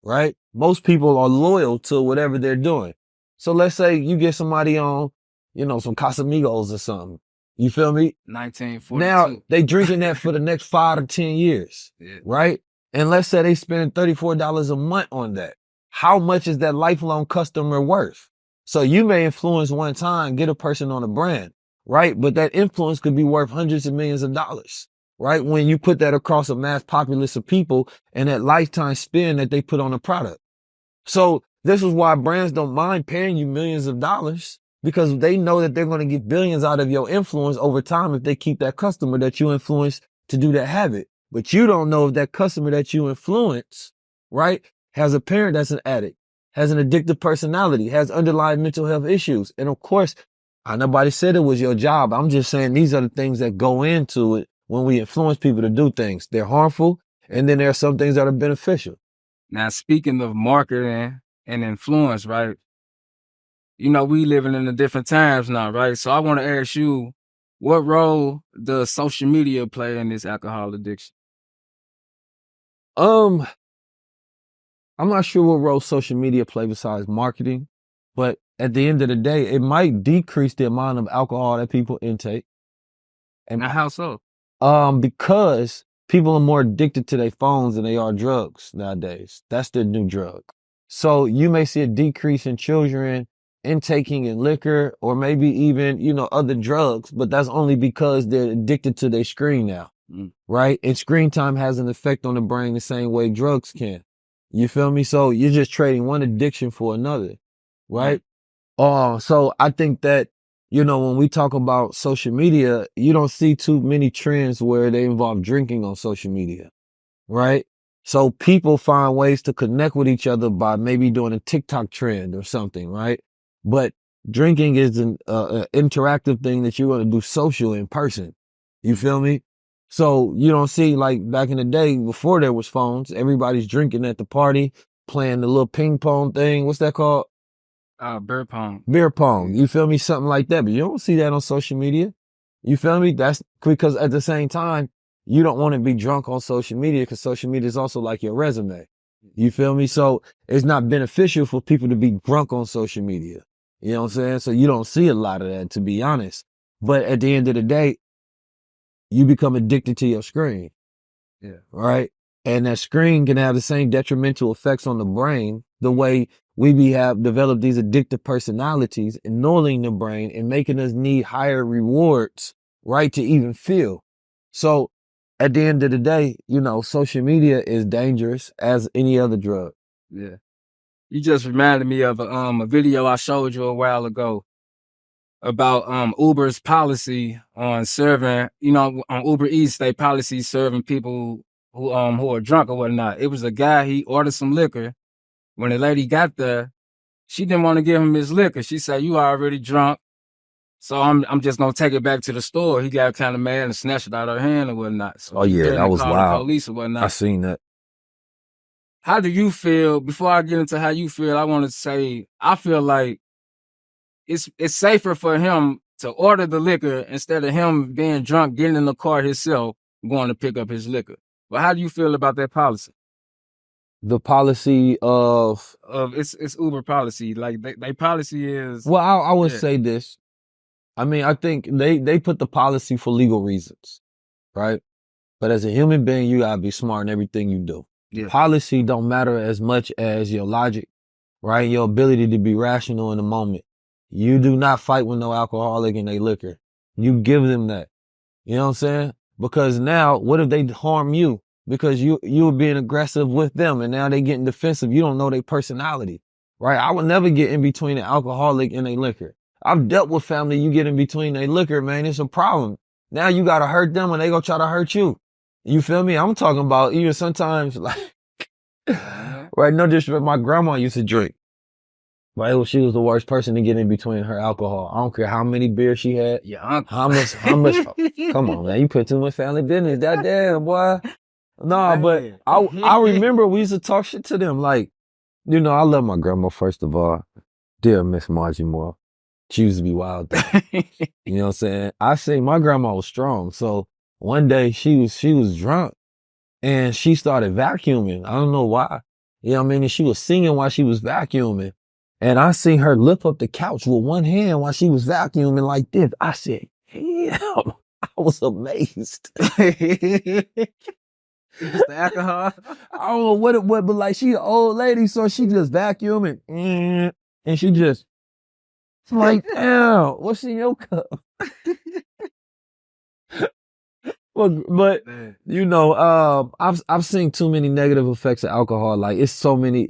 right? Most people are loyal to whatever they're doing. So let's say you get somebody on, some Casamigos or something. You feel me? 1942. Now they drinking that for the next 5 to 10 years, right? And let's say they spending $34 a month on that. How much is that lifelong customer worth? So you may influence one time, get a person on a brand, right? But that influence could be worth hundreds of millions of dollars, right? When you put that across a mass populace of people and that lifetime spend that they put on a product. So this is why brands don't mind paying you millions of dollars, because they know that they're going to get billions out of your influence over time if they keep that customer that you influence to do that habit. But you don't know if that customer that you influence, right, has a parent that's an addict, has an addictive personality, has underlying mental health issues. And of course, nobody said it was your job. I'm just saying these are the things that go into it when we influence people to do things. They're harmful, and then there are some things that are beneficial. Now, speaking of marketing and influence, right? We living in the different times now, right? So I want to ask you, what role does social media play in this alcohol addiction? I'm not sure what role social media play besides marketing, but at the end of the day, it might decrease the amount of alcohol that people intake. And how so? Because people are more addicted to their phones than they are drugs nowadays. That's the new drug. So you may see a decrease in children intaking in liquor or maybe even, other drugs, but that's only because they're addicted to their screen now, right? And screen time has an effect on the brain the same way drugs can. You feel me? So you're just trading one addiction for another, right? So I think that, when we talk about social media, you don't see too many trends where they involve drinking on social media, right? So people find ways to connect with each other by maybe doing a TikTok trend or something, right? But drinking is an interactive thing that you're going to do social in person. You feel me? So you don't see, like back in the day before there was phones, everybody's drinking at the party, playing the little ping pong thing. What's that called? Beer pong. Beer pong. You feel me? Something like that. But you don't see that on social media. You feel me? That's because at the same time, you don't want to be drunk on social media because social media is also like your resume. You feel me? So it's not beneficial for people to be drunk on social media. You know what I'm saying? So you don't see a lot of that, to be honest. But at the end of the day, you become addicted to your screen. Yeah. Right? And that screen can have the same detrimental effects on the brain, the way have developed these addictive personalities, annulling the brain and making us need higher rewards, right, to even feel. So at the end of the day, social media is dangerous as any other drug. Yeah. You just reminded me of a video I showed you a while ago about Uber's policy on serving, on Uber Eats, they policy serving people who are drunk or whatnot. It was a guy, he ordered some liquor. When the lady got there, she didn't want to give him his liquor. She said, "You already drunk, so I'm just gonna take it back to the store." He got kind of mad and snatched it out of her hand or whatnot. So Oh yeah, that was called wild. the police or whatnot. I seen that. How do you feel? Before I get into how you feel, I want to say I feel like it's safer for him to order the liquor instead of him being drunk, getting in the car himself, going to pick up his liquor. But how do you feel about that policy? The policy of It's Uber policy. Like they policy is. Well, I would say this. I mean, I think they put the policy for legal reasons, right? But as a human being, you gotta be smart in everything you do. Yeah. Policy don't matter as much as your logic, right? Your ability to be rational in the moment. You do not fight with no alcoholic and they liquor. You give them that. You know what I'm saying? Because now, what if they harm you? Because you were being aggressive with them and now they getting defensive. You don't know their personality, right? I would never get in between an alcoholic and a liquor. I've dealt with family, you get in between a liquor, man, it's a problem. Now you gotta hurt them and they gonna try to hurt you. You feel me? I'm talking about even sometimes like, right? No disrespect, my grandma used to drink. Right? Well, she was the worst person to get in between her alcohol. I don't care how many beers she had. Yeah. How much, come on, man. You put too much family business. That damn, boy. Nah, but I remember we used to talk shit to them. Like, I love my grandma, first of all. Dear Miss Margie Moore. She used to be wild. You know what I'm saying? I say my grandma was strong. So one day she was drunk and she started vacuuming. I don't know why. You know what I mean? And she was singing while she was vacuuming. And I seen her lift up the couch with one hand while she was vacuuming like this. I said, damn, I was amazed. It's the alcohol. I don't know what it was, but like she an old lady, so she just vacuuming. And she just like, damn, what's in your cup? But I've seen too many negative effects of alcohol. Like it was so many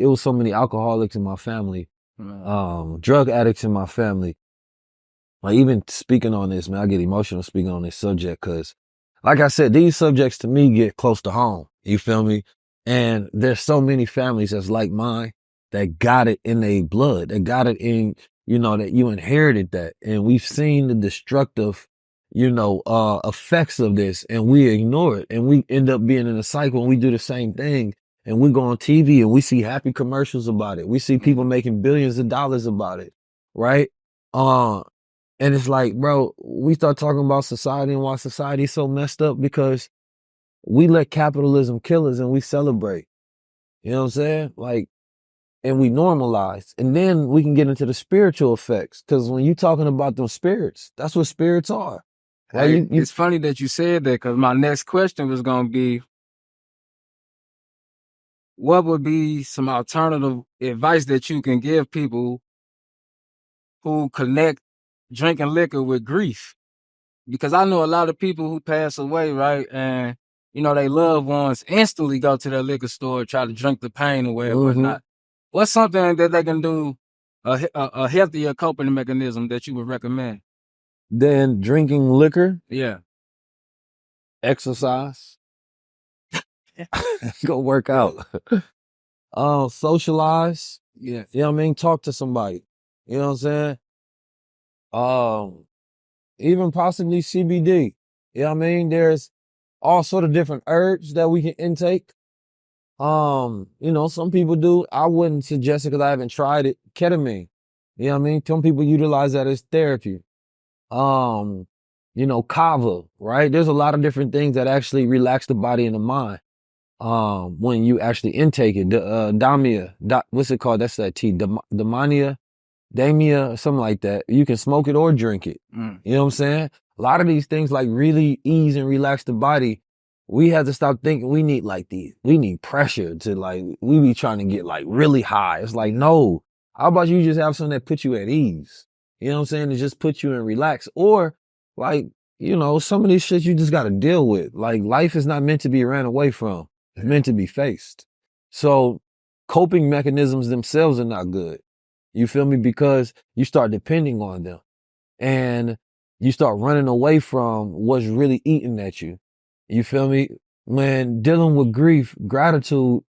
alcoholics in my family. Drug addicts in my family. Like even speaking on this, man, I get emotional speaking on this subject because, like I said, these subjects to me get close to home. You feel me? And there's so many families that's like mine that got it in their blood, that got it in, that you inherited that. And we've seen the destructive, effects of this and we ignore it and we end up being in a cycle and we do the same thing. And we go on TV and we see happy commercials about it. We see people making billions of dollars about it, right? And it's like, bro, we start talking about society and why society's so messed up because we let capitalism kill us and we celebrate. You know what I'm saying? Like, and we normalize. And then we can get into the spiritual effects because when you're talking about those spirits, that's what spirits are. Hey, it's funny that you said that because my next question was going to be, what would be some alternative advice that you can give people who connect drinking liquor with grief? Because I know a lot of people who pass away, right? And, they loved ones instantly go to their liquor store, try to drink the pain away or whatnot. What's something that they can do, a healthier coping mechanism that you would recommend? Then drinking liquor? Yeah. Exercise. Go work out. Socialize. Yeah. You know what I mean? Talk to somebody. You know what I'm saying? Even possibly CBD. You know what I mean? There's all sort of different herbs that we can intake. Some people do. I wouldn't suggest it because I haven't tried it. Ketamine. You know what I mean? Some people utilize that as therapy. Kava, right? There's a lot of different things that actually relax the body and the mind. When you actually intake it, what's it called? That's that tea, Damania. Damia, something like that. You can smoke it or drink it. You know what I'm saying? A lot of these things like really ease and relax the body. We have to stop thinking we need we need pressure to like, we be trying to get like really high. It's like, no, how about you just have something that puts you at ease? You know what I'm saying? To just put you in relax. Or like, you know, some of this shit you just got to deal with. Like life is not meant to be ran away from. It's meant to be faced. So coping mechanisms themselves are not good. You feel me? Because you start depending on them and you start running away from what's really eating at you. You feel me? When dealing with grief, gratitude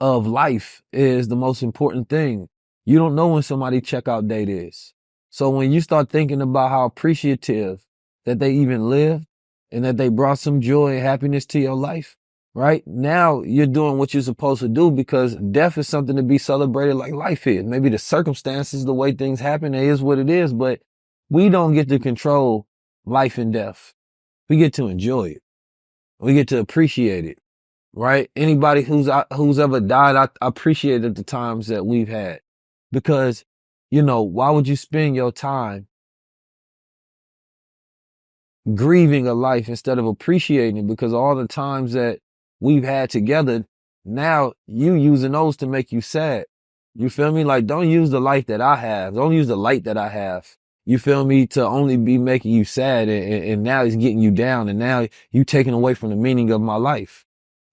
of life is the most important thing. You don't know when somebody's checkout date is. So when you start thinking about how appreciative that they even lived and that they brought some joy and happiness to your life, right? Now you're doing what you're supposed to do because death is something to be celebrated like life is. Maybe the circumstances, the way things happen, it is what it is, but we don't get to control life and death. We get to enjoy it. We get to appreciate it, right? Anybody who's ever died, I appreciated the times that we've had because, you know, why would you spend your time grieving a life instead of appreciating it? Because all the times that we've had together, now you using those to make you sad. You feel me? Like, don't use the life that I have. Don't use the light that I have. You feel me? To only be making you sad and now it's getting you down and now you taking away from the meaning of my life.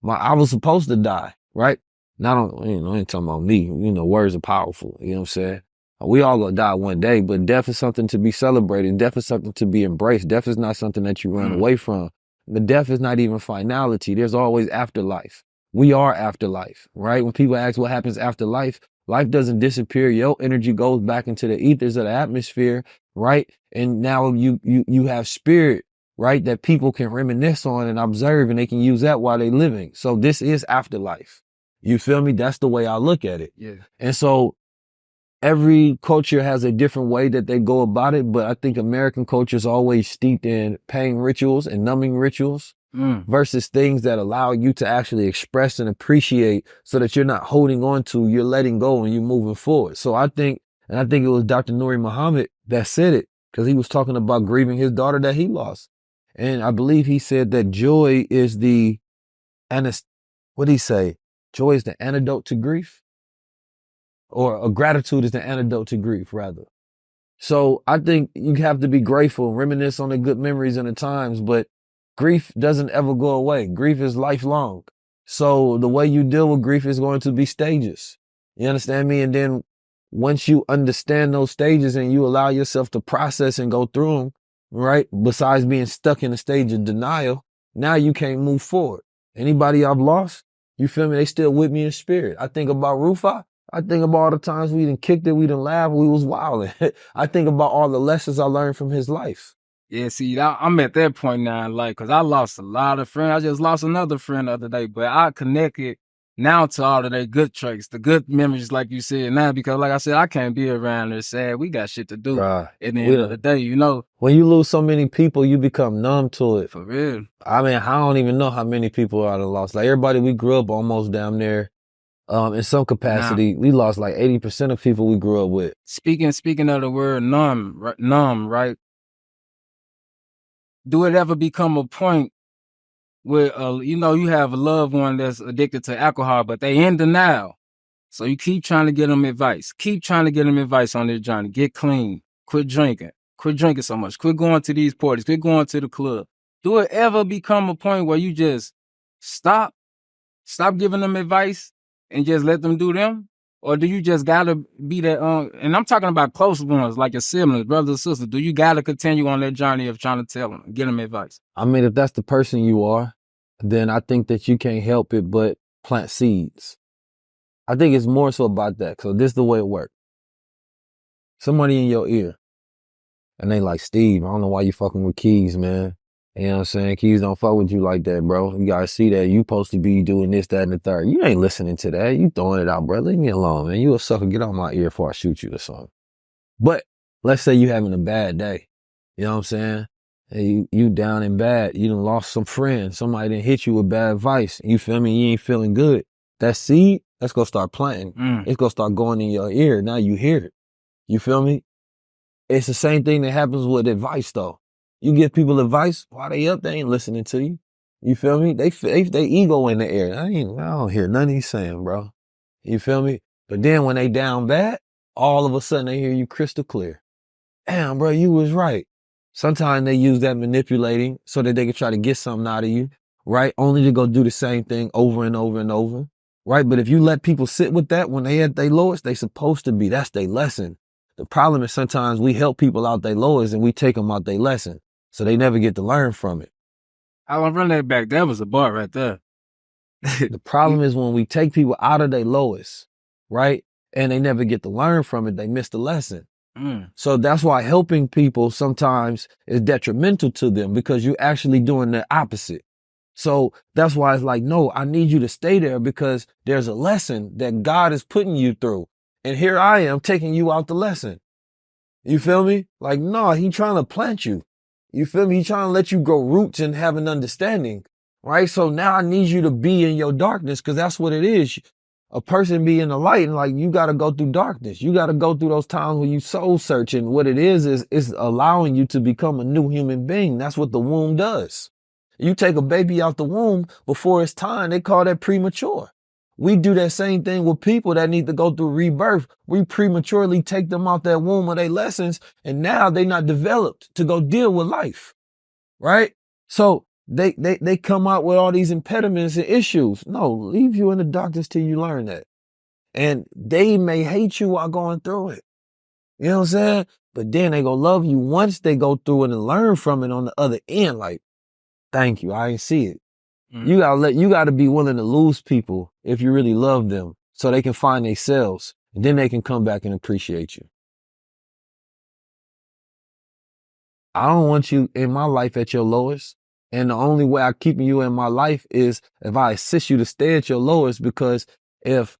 I was supposed to die, right? Not on, you know, I ain't talking about me. You know, words are powerful. You know what I'm saying? We all gonna die one day, but death is something to be celebrated. Death is something to be embraced. Death is not something that you run away from. But death is not even finality. There's always afterlife. We are afterlife, right? When people ask what happens after life, life doesn't disappear. Your energy goes back into the ethers of the atmosphere, right? And now you have spirit, right? That people can reminisce on and observe and they can use that while they're living. So this is afterlife. You feel me? That's the way I look at it. Yeah. And so every culture has a different way that they go about it, but I think American culture is always steeped in pain rituals and numbing rituals versus things that allow you to actually express and appreciate so that you're not holding on to, you're letting go and you're moving forward. So I think it was Dr. Nuri Muhammad that said it because he was talking about grieving his daughter that he lost. And I believe he said that joy is what did he say? Joy is the antidote to grief. Or gratitude is the antidote to grief, rather. So I think you have to be grateful and reminisce on the good memories and the times, but grief doesn't ever go away. Grief is lifelong. So the way you deal with grief is going to be stages. You understand me? And then once you understand those stages and you allow yourself to process and go through them, right? Besides being stuck in a stage of denial, now you can't move forward. Anybody I've lost, you feel me? They still with me in spirit. I think about Rufa. I think about all the times we done kicked it, we done laughed, we was wilding. I think about all the lessons I learned from his life. Yeah, see, I'm at that point now in life because I lost a lot of friends. I just lost another friend the other day, but I connected now to all of their good traits, the good memories, like you said now, because like I said, I can't be around there sad. We got shit to do at the end of the day, you know. When you lose so many people, you become numb to it. For real. I mean, I don't even know how many people I done lost. Like everybody we grew up almost down there. In some capacity, we lost like 80% of people we grew up with. Speaking of the word numb, right? Do it ever become a point where, you know, you have a loved one that's addicted to alcohol, but they in denial. So you keep trying to get them advice. Keep trying to get them advice on their journey. Get clean. Quit drinking. Quit drinking so much. Quit going to these parties. Quit going to the club. Do it ever become a point where you just stop giving them advice and just let them do them? Or do you just gotta be that, and I'm talking about close ones, like your siblings, brothers and sisters. Do you gotta continue on that journey of trying to tell them, get them advice? I mean, if that's the person you are, then I think that you can't help it but plant seeds. I think it's more so about that. So this is the way it works. Somebody in your ear, and they like, Steve, I don't know why you fucking with Keys, man. You know what I'm saying? Keys don't fuck with you like that, bro. You gotta see that. You supposed to be doing this, that, and the third. You ain't listening to that. You throwing it out, bro. Leave me alone, man. You a sucker. Get out my ear before I shoot you or something. But let's say you having a bad day. You know what I'm saying? Hey, you down and bad. You done lost some friends. Somebody done hit you with bad advice. You feel me? You ain't feeling good. That seed, that's gonna start planting. It's gonna start going in your ear. Now you hear it. You feel me? It's the same thing that happens with advice though. You give people advice, while they up, they ain't listening to you. You feel me? They ego in the air. I don't hear nothing he's saying, bro. You feel me? But then when they down bad, all of a sudden they hear you crystal clear. Damn, bro, you was right. Sometimes they use that manipulating so that they can try to get something out of you, right? Only to go do the same thing over and over and over, right? But if you let people sit with that when they at their lowest, they supposed to be. That's their lesson. The problem is sometimes we help people out their lowest and we take them out their lesson. So they never get to learn from it. I want to run that back. That was a bar right there. The problem is when we take people out of their lowest, right? And they never get to learn from it, they miss the lesson. So that's why helping people sometimes is detrimental to them because you're actually doing the opposite. So that's why it's like, no, I need you to stay there because there's a lesson that God is putting you through. And here I am taking you out the lesson. You feel me? Like, no, he trying to plant you. You feel me? He trying to let you grow roots and have an understanding, right? So now I need you to be in your darkness because that's what it is. A person be in the light and like, you got to go through darkness. You got to go through those times when you soul searching. What it is allowing you to become a new human being. That's what the womb does. You take a baby out the womb before it's time. They call that premature. We do that same thing with people that need to go through rebirth. We prematurely take them out that womb of their lessons, and now they're not developed to go deal with life, right? So they come out with all these impediments and issues. No, leave you in the darkness till you learn that. And they may hate you while going through it. You know what I'm saying? But then they gonna love you once they go through it and learn from it on the other end. Like, thank you, I ain't see it. You gotta be willing to lose people if you really love them so they can find themselves and then they can come back and appreciate you. I don't want you in my life at your lowest. And the only way I'm keeping you in my life is if I assist you to stay at your lowest, because if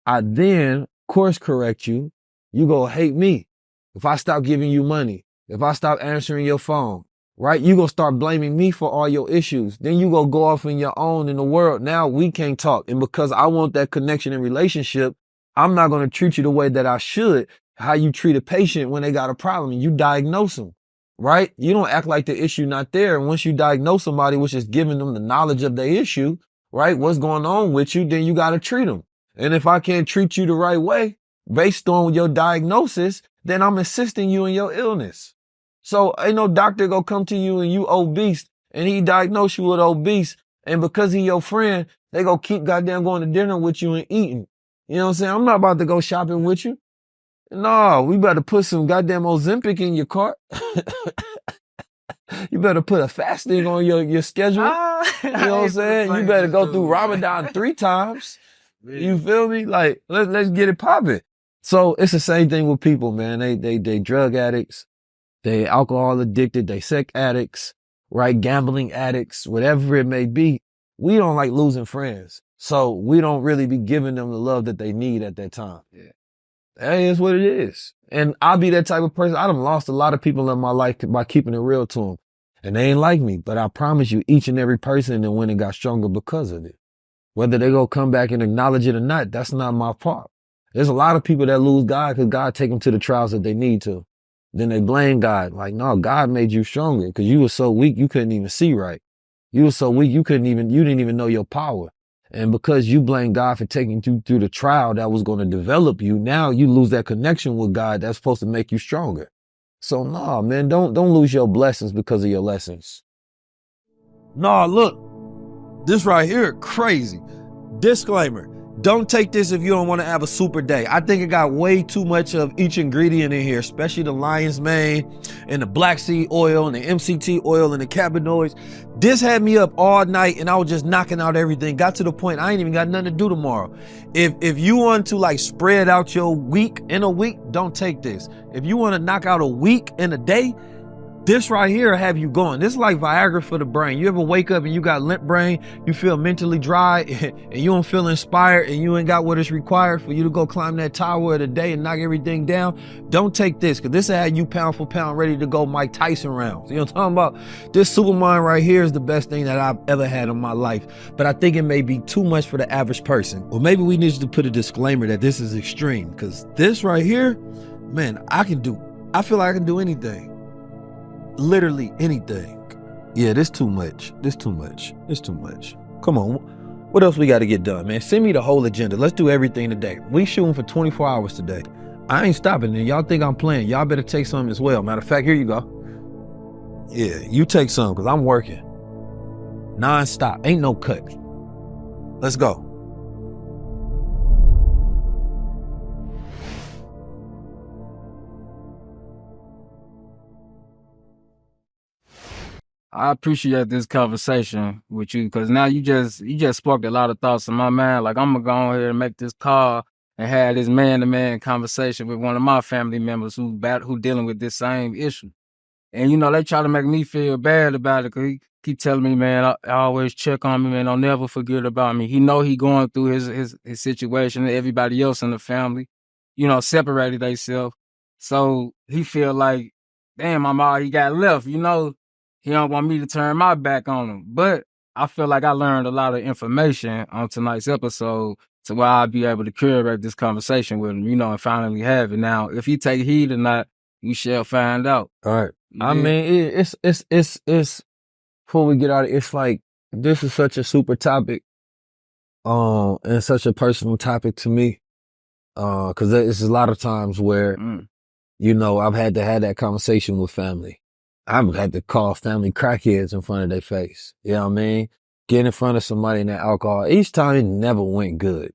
I then course correct you, you go hate me. If I stop giving you money, if I stop answering your phone, right? You gonna start blaming me for all your issues. Then you gonna go off in your own in the world. Now we can't talk. And because I want that connection and relationship, I'm not gonna treat you the way that I should, how you treat a patient when they got a problem and you diagnose them, right? You don't act like the issue not there. And once you diagnose somebody, which is giving them the knowledge of the issue, right? What's going on with you, then you gotta treat them. And if I can't treat you the right way based on your diagnosis, then I'm assisting you in your illness. So ain't no doctor gonna come to you and you obese and he diagnose you with obese. And because he your friend, they gonna keep goddamn going to dinner with you and eating. You know what I'm saying? I'm not about to go shopping with you. No, we better put some goddamn Ozempic in your cart. You better put a fasting on your schedule. You know what I'm saying? You better go through Ramadan 3 times. You feel me? Like, let's get it popping. So it's the same thing with people, man. They drug addicts. They alcohol addicted, they sex addicts, right? Gambling addicts, whatever it may be. We don't like losing friends. So we don't really be giving them the love that they need at that time. Yeah. That is what it is. And I'll be that type of person. I done lost a lot of people in my life by keeping it real to them. And they ain't like me. But I promise you, each and every person that went and got stronger because of it. Whether they go come back and acknowledge it or not, that's not my part. There's a lot of people that lose God because God take them to the trials that they need to. Then they blame God. Like, no, God made you stronger because you were so weak you couldn't even see right. You were so weak you didn't even know your power. And because you blame God for taking you through the trial that was going to develop you, now you lose that connection with God that's supposed to make you stronger. So no, man, don't lose your blessings because of your lessons. No, look, this right here, crazy. Disclaimer. Don't take this if you don't want to have a super day. I think it got way too much of each ingredient in here, especially the lion's mane and the black seed oil and the MCT oil and the cannabinoids. This had me up all night and I was just knocking out everything. Got to the point I ain't even got nothing to do tomorrow. If you want to like spread out your week in a week, don't take this. If you want to knock out a week in a day, this right here have you going. This is like Viagra for the brain. You ever wake up and you got limp brain, you feel mentally dry and you don't feel inspired and you ain't got what is required for you to go climb that tower of the day and knock everything down? Don't take this, because this will have you pound for pound ready to go Mike Tyson rounds. You know what I'm talking about? This SuperMend right here is the best thing that I've ever had in my life, but I think it may be too much for the average person. Or maybe we need to put a disclaimer that this is extreme, because this right here, man, I feel like I can do anything. Literally anything. Yeah, this too much. Come on. What else we got to get done, man? Send me the whole agenda. Let's do everything today. We shooting for 24 hours today. I ain't stopping, and y'all think I'm playing. Y'all better take some as well. Matter of fact, here you go. Yeah, you take some, because I'm working. Non-stop. Ain't no cut. Let's go. I appreciate this conversation with you because now you just sparked a lot of thoughts in my mind. Like, I'm gonna go on here and make this call and have this man-to-man conversation with one of my family members who dealing with this same issue. And, you know, they try to make me feel bad about it because he keep telling me, man, I always check on me, man. Don't never forget about me. He know he going through his situation and everybody else in the family, you know, separated themselves. So he feel like, damn, I'm all he got left, you know. He don't want me to turn my back on him. But I feel like I learned a lot of information on tonight's episode to where I'll be able to curate this conversation with him, you know, and finally have it. Now, if he take heed or not, we shall find out. All right. Yeah. I mean, it's before we get out of it, it's like, this is such a super topic, and such a personal topic to me. Cause there's a lot of times where, you know, I've had to have that conversation with family. I've had to call family crackheads in front of their face. You know what I mean? Get in front of somebody in that alcohol. Each time it never went good.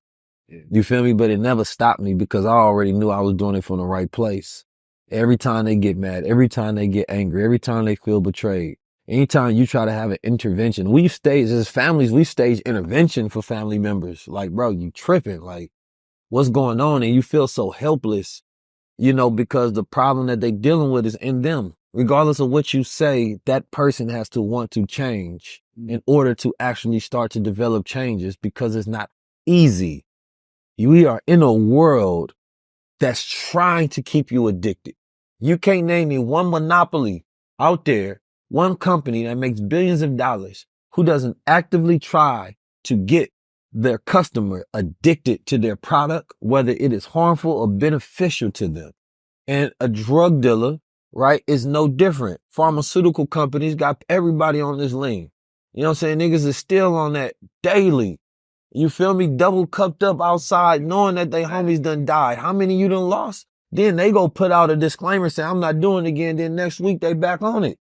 Yeah. You feel me? But it never stopped me because I already knew I was doing it from the right place. Every time they get mad, every time they get angry, every time they feel betrayed, anytime you try to have an intervention, we've staged, as families, we stage intervention for family members. Like, bro, you tripping. Like, what's going on? And you feel so helpless, you know, because the problem that they're dealing with is in them. Regardless of what you say, that person has to want to change in order to actually start to develop changes because it's not easy. We are in a world that's trying to keep you addicted. You can't name me one monopoly out there, one company that makes billions of dollars who doesn't actively try to get their customer addicted to their product, whether it is harmful or beneficial to them. And a drug dealer, right, is no different. Pharmaceutical companies got everybody on this lane. You know what I'm saying? Niggas is still on that daily. You feel me? Double cupped up outside knowing that they homies done died. How many you done lost? Then they go put out a disclaimer saying, I'm not doing it again. Then next week they back on it.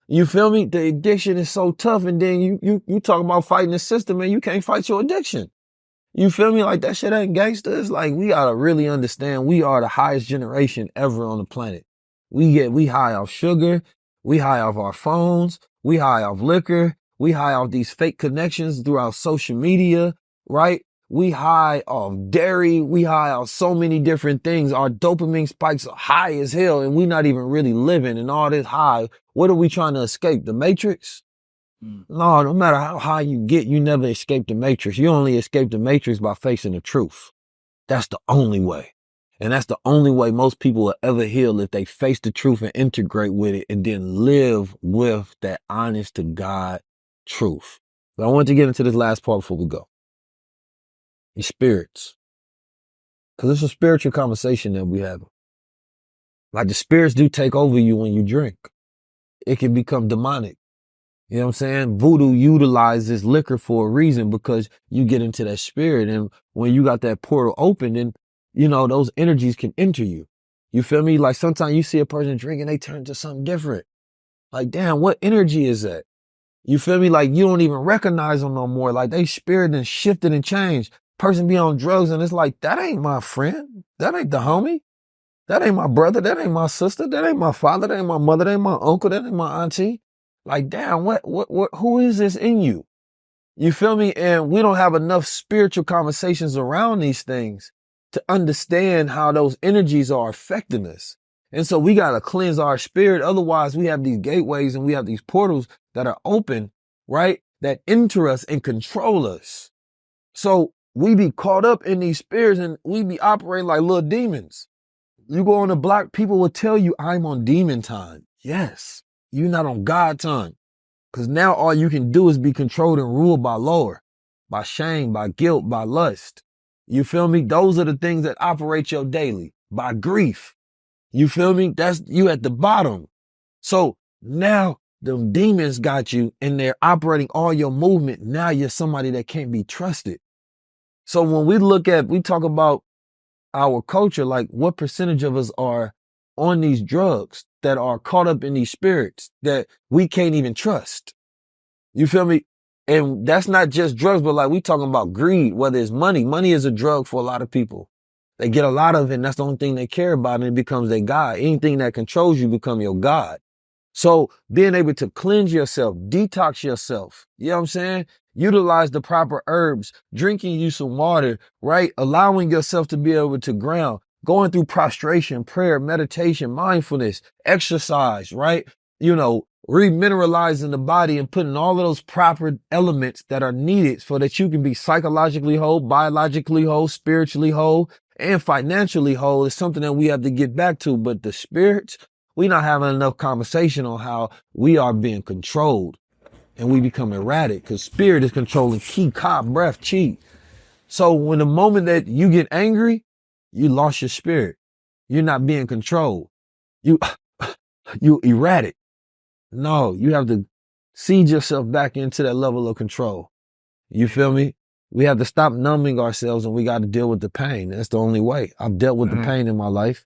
You feel me? The addiction is so tough. And then you talk about fighting the system and you can't fight your addiction. You feel me? Like, that shit ain't gangster. It's like, we gotta really understand we are the highest generation ever on the planet. We high off sugar. We high off our phones. We high off liquor. We high off these fake connections throughout social media, right? We high off dairy. We high off so many different things. Our dopamine spikes are high as hell and we're not even really living. And all this high, what are we trying to escape? The Matrix? No matter how high you get, you never escape the Matrix. You only escape the Matrix by facing the truth. That's the only way. And that's the only way most people will ever heal, if they face the truth and integrate with it and then live with that honest to God truth. But I want to get into this last part before we go. Your spirits. Because it's a spiritual conversation that we have. Like, the spirits do take over you when you drink. It can become demonic. You know what I'm saying? Voodoo utilizes liquor for a reason, because you get into that spirit. And when you got that portal open, then, you know, those energies can enter you. You feel me? Like, sometimes you see a person drinking, they turn into something different. Like, damn, what energy is that? You feel me? Like, you don't even recognize them no more. Like, they spirit and shifted and changed. Person be on drugs and it's like, that ain't my friend. That ain't the homie. That ain't my brother. That ain't my sister. That ain't my father. That ain't my mother. That ain't my uncle. That ain't my auntie. Like, damn, who is this in you? You feel me? And we don't have enough spiritual conversations around these things to understand how those energies are affecting us. And so we got to cleanse our spirit. Otherwise, we have these gateways and we have these portals that are open, right? That enter us and control us. So we be caught up in these spirits and we be operating like little demons. You go on the block, people will tell you, I'm on demon time. Yes, you're not on God time. Because now all you can do is be controlled and ruled by lore, by shame, by guilt, by lust. You feel me? Those are the things that operate your daily. By grief. You feel me? That's you at the bottom. So now them demons got you and they're operating all your movement. Now you're somebody that can't be trusted. So when we talk about our culture, like what percentage of us are on these drugs that are caught up in these spirits that we can't even trust? You feel me? And that's not just drugs, but like we talking about greed, whether it's money. Money is a drug for a lot of people. They get a lot of it and that's the only thing they care about and it becomes their God. Anything that controls you become your God. So being able to cleanse yourself, detox yourself, you know what I'm saying? Utilize the proper herbs, drinking you some water, right? Allowing yourself to be able to ground, going through prostration, prayer, meditation, mindfulness, exercise, right? You know, remineralizing the body and putting all of those proper elements that are needed so that you can be psychologically whole, biologically whole, spiritually whole, and financially whole is something that we have to get back to. But the spirits, we not having enough conversation on how we are being controlled and we become erratic because spirit is controlling ki, ka, breath, chi. So when the moment that you get angry, you lost your spirit. You're not being controlled. You erratic. No, you have to seed yourself back into that level of control. You feel me? We have to stop numbing ourselves and we got to deal with the pain. That's the only way. I've dealt with the pain in my life.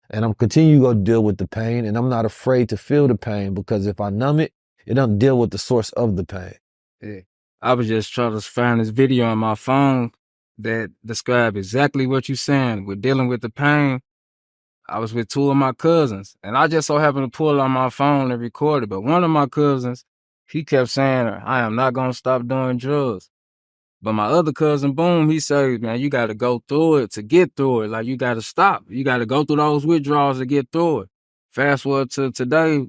And I'm continue to go deal with the pain, and I'm not afraid to feel the pain because if I numb it, it doesn't deal with the source of the pain. Yeah. I was just trying to find this video on my phone that described exactly what you're saying. With dealing with the pain, I was with two of my cousins, and I just so happened to pull on my phone and record it. But one of my cousins, he kept saying, I am not going to stop doing drugs. But my other cousin, boom, he said, man, you got to go through it to get through it. Like, you got to stop. You got to go through those withdrawals to get through it. Fast forward to today,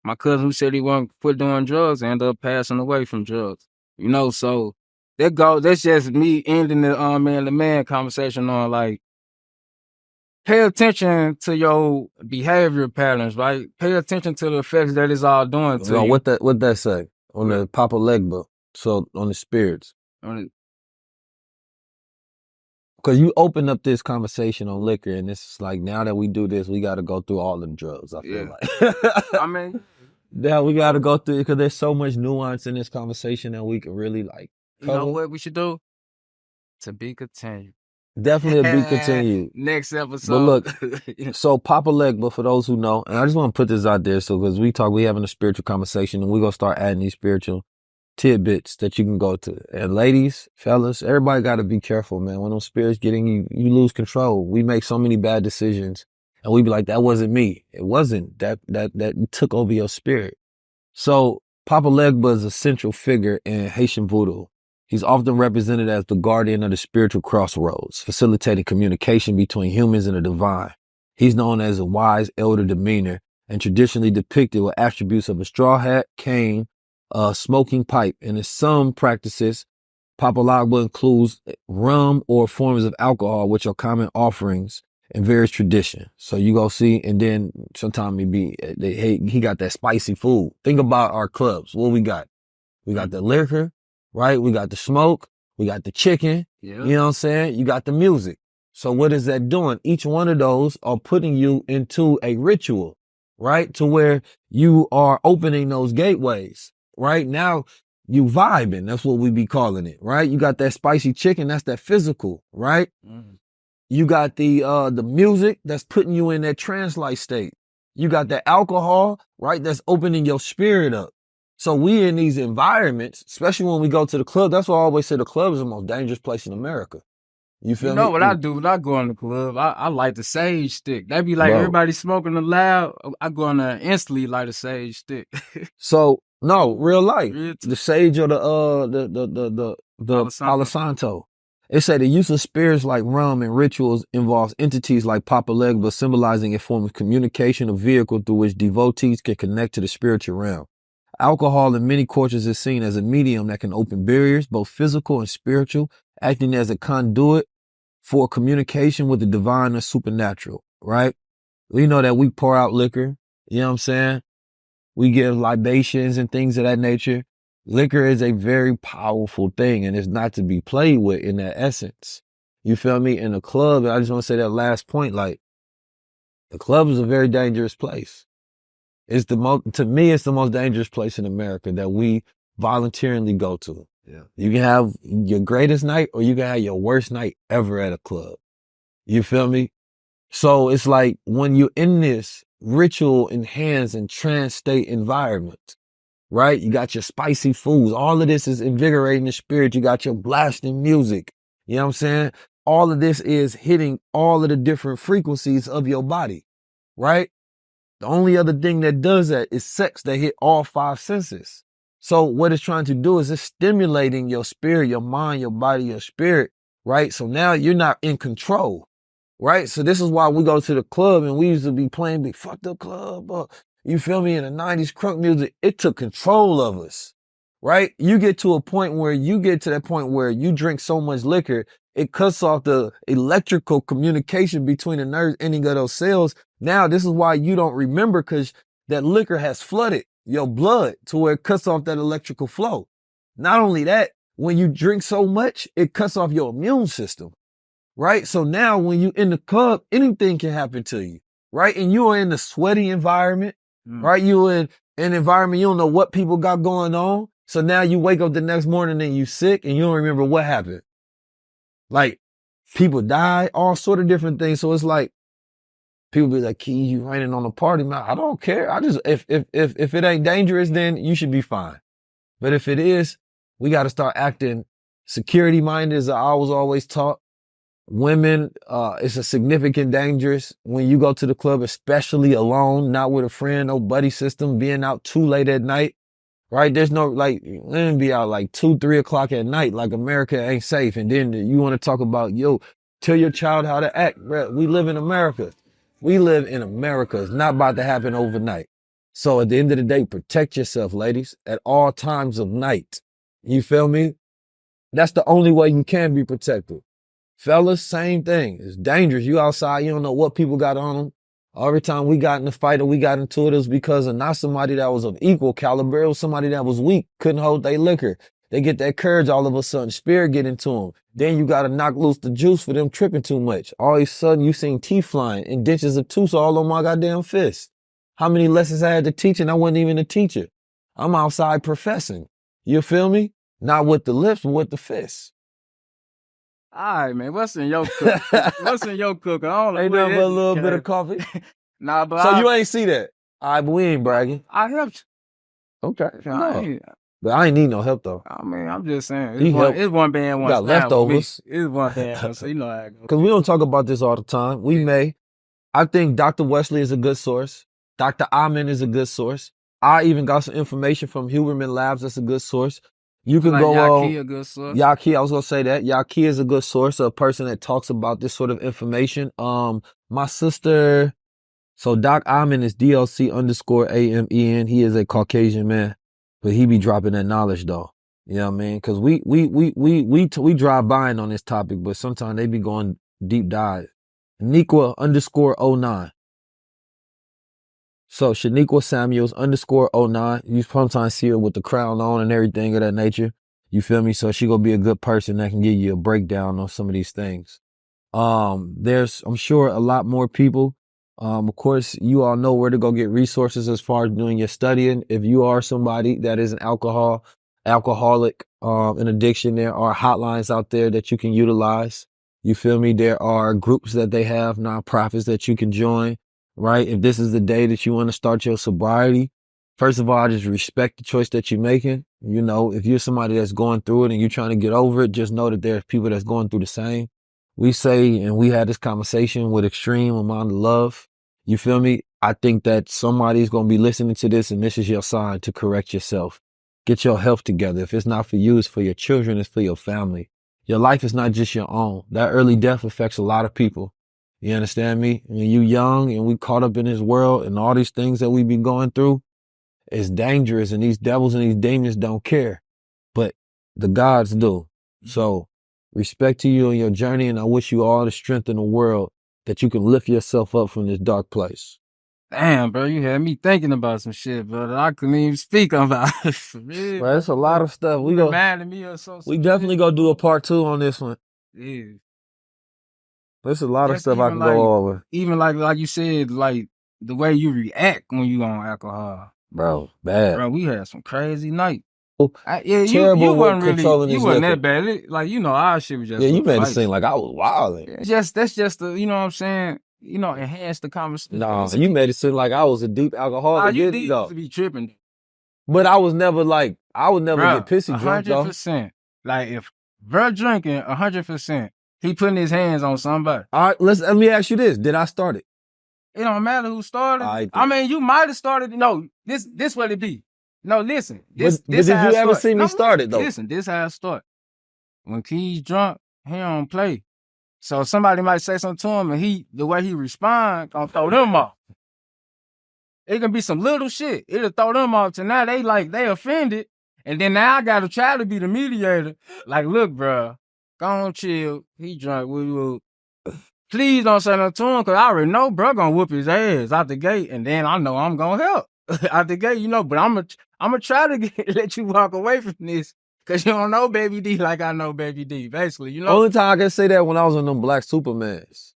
my cousin who said he won't quit doing drugs ended up passing away from drugs. You know, so that's just me ending the man-to-man conversation on, like, pay attention to your behavior patterns, right? Pay attention to the effects that it's all doing to you. What that say? On the Papa Legba, so on the spirits. Because you open up this conversation on liquor, and it's like, now that we do this, we got to go through all them drugs, I feel like. I mean, yeah, we got to go through it because there's so much nuance in this conversation that we can really, like, cover. You know what we should do? To be continued. Definitely a be continued. Next episode. But look, so Papa Legba, for those who know, and I just want to put this out there, so because we having a spiritual conversation, and we're going to start adding these spiritual tidbits that you can go to. And ladies, fellas, everybody got to be careful, man. When those spirits get in you, you lose control. We make so many bad decisions and we be like, that wasn't me. It wasn't. That took over your spirit. So Papa Legba is a central figure in Haitian Voodoo. He's often represented as the guardian of the spiritual crossroads, facilitating communication between humans and the divine. He's known as a wise elder demeanor and traditionally depicted with attributes of a straw hat, cane, smoking pipe. And in some practices, Papa Legba includes rum or forms of alcohol, which are common offerings in various traditions. So you go see, and then sometimes he got that spicy food. Think about our clubs. What we got? We got the liquor, right? We got the smoke. We got the chicken. Yeah. You know what I'm saying? You got the music. So what is that doing? Each one of those are putting you into a ritual, right? To where you are opening those gateways. Right now, you vibing. That's what we be calling it, right? You got that spicy chicken. That's that physical, right? Mm-hmm. You got the music that's putting you in that trance-like state. You got the alcohol, right? That's opening your spirit up. So we in these environments, especially when we go to the club. That's why I always say the club is the most dangerous place in America. You feel me? You know what I do when I go in the club? I light the sage stick. That be like everybody smoking the loud. I go in there instantly light a sage stick. So no, real life. The sage or the Palo Santo. It said the use of spirits like rum in rituals involves entities like Papa Legba, symbolizing a form of communication, a vehicle through which devotees can connect to the spiritual realm. Alcohol in many cultures is seen as a medium that can open barriers, both physical and spiritual, acting as a conduit for communication with the divine or supernatural, right? We know that we pour out liquor, you know what I'm saying? We give libations and things of that nature. Liquor is a very powerful thing, and it's not to be played with in that essence. You feel me? In a club, I just want to say that last point, like, The club is a very dangerous place. It's to me, it's the most dangerous place in America that we voluntarily go to. Yeah. You can have your greatest night or you can have your worst night ever at a club. You feel me? So it's like when you're in this ritual enhanced and trance state environment, right? You got your spicy foods. All of this is invigorating the spirit. You got your blasting music. You know what I'm saying? All of this is hitting all of the different frequencies of your body, right? The only other thing that does that is sex that hit all 5 senses. So what it's trying to do is it's stimulating your spirit, your mind, your body, your spirit, right? So now you're not in control, right? So this is why we go to the club and we used to be playing big fuck the club. You feel me? In the 90s crunk music, it took control of us, right? You get to a point where you drink so much liquor, it cuts off the electrical communication between the nerves ending of those cells. Now, this is why you don't remember, because that liquor has flooded your blood to where it cuts off that electrical flow. Not only that, when you drink so much, it cuts off your immune system, right? So now when you in the club, anything can happen to you, right? And you are in a sweaty environment, right? You in an environment, you don't know what people got going on. So now you wake up the next morning and you sick and you don't remember what happened. Like, people die, all sort of different things. So it's like, people be like, Key, you raining on the party, man. I don't care. I just, if it ain't dangerous, then you should be fine. But if it is, we got to start acting security minded, as I was always taught. Women, it's a significant dangerous when you go to the club, especially alone, not with a friend, no buddy system, being out too late at night. Right? There's no, like, let me be out like 2, 3 o'clock at night, like America ain't safe. And then you want to talk about, tell your child how to act, bro. We live in America. We live in America. It's not about to happen overnight. So at the end of the day, protect yourself, ladies, at all times of night. You feel me? That's the only way you can be protected. Fellas, same thing. It's dangerous. You outside, you don't know what people got on them. Every time we got in a fight or we got into it was because of not somebody that was of equal caliber. It was somebody that was weak, couldn't hold their liquor. They get that courage all of a sudden, spirit get into them. Then you got to knock loose the juice for them tripping too much. All of a sudden you seen teeth flying and ditches of tooth all on my goddamn fist. How many lessons I had to teach and I wasn't even a teacher. I'm outside professing. You feel me? Not with the lips, but with the fists. All right, man. What's in your cook? What's in your cook? I don't know. Ain't nothing but a little bit of coffee. Nah, but so you ain't see that. All right, but we ain't bragging. I helped you. Okay. No. But I ain't need no help though. I mean, I'm just saying. It's one band, one got leftovers. It's one band, so you know how it goes. Because we don't talk about this all the time. We may. I think Dr. Wesley is a good source. Dr. Amen is a good source. I even got some information from Huberman Labs that's a good source. You can go on. Yaki, a good source. Yaki, I was gonna say that. Yaki is a good source, a person that talks about this sort of information. My sister, so Doc Amen is DLC_AMEN. He is a Caucasian man, but he be dropping that knowledge though. You know what I mean? Cause we drive by on this topic, but sometimes they be going deep dive. Shaniqua_09. So Shaniqua Samuels _09. You sometimes see her with the crown on and everything of that nature. You feel me? So she gonna be a good person that can give you a breakdown on some of these things. There's, I'm sure, a lot more people. Of course, you all know where to go get resources as far as doing your studying. If you are somebody that is an alcoholic, an addiction, there are hotlines out there that you can utilize. You feel me? There are groups that they have, nonprofits that you can join. Right? If this is the day that you want to start your sobriety, first of all, I just respect the choice that you're making. You know, if you're somebody that's going through it and you're trying to get over it, just know that there's people that's going through the same. We say, and we had this conversation with Extreme amount of love. You feel me? I think that somebody's going to be listening to this and this is your sign to correct yourself. Get your health together. If it's not for you, it's for your children, it's for your family. Your life is not just your own. That early death affects a lot of people. You understand me? When you young and we caught up in this world and all these things that we be going through, it's dangerous and these devils and these demons don't care, but the gods do. So respect to you on your journey, and I wish you all the strength in the world that you can lift yourself up from this dark place. Damn, bro, you had me thinking about some shit, bro, that I couldn't even speak about. Well, there's a lot of stuff. We reminded me of some definitely go do a part 2 on this one. Yeah. There's a lot of Just stuff I even can go over. even like you said, like the way you react when you on alcohol. Bro, bad. Bro, we had some crazy night. Terrible You with wasn't really, controlling you this wasn't liquor. that bad. Like, you know, our shit was just Yeah, you made it fights. seem like I was wilding. That's just the, you know what I'm saying? You know, enhance the conversation. No, you made it seem like I was a deep alcoholic. You didn't you, though? to be tripping. But I was never like, I would never Bruh, get pissy drunk, though. 100%. Like, if bro drinking 100%, he putting his hands on somebody. All right, let me ask you this. Did I start it? It don't matter who started. I mean, you might have started. No, this what it be. No, listen. But did you ever see me start it, though? Listen, this how it start. When Key's drunk, he don't play. So somebody might say something to him, and the way he respond, gonna throw them off. It can be some little shit. It'll throw them off to now they offended. And then now I gotta try to be the mediator. Like, look, bro, go on chill. He drunk. Please don't say nothing to him, cause I already know bro gonna whoop his ass out the gate, and then I know I'm gonna help out the gate, you know. But I'm gonna try to let you walk away from this, cause you don't know Baby D like I know Baby D, basically, you know. Only time I can say that when I was on them black SuperMens.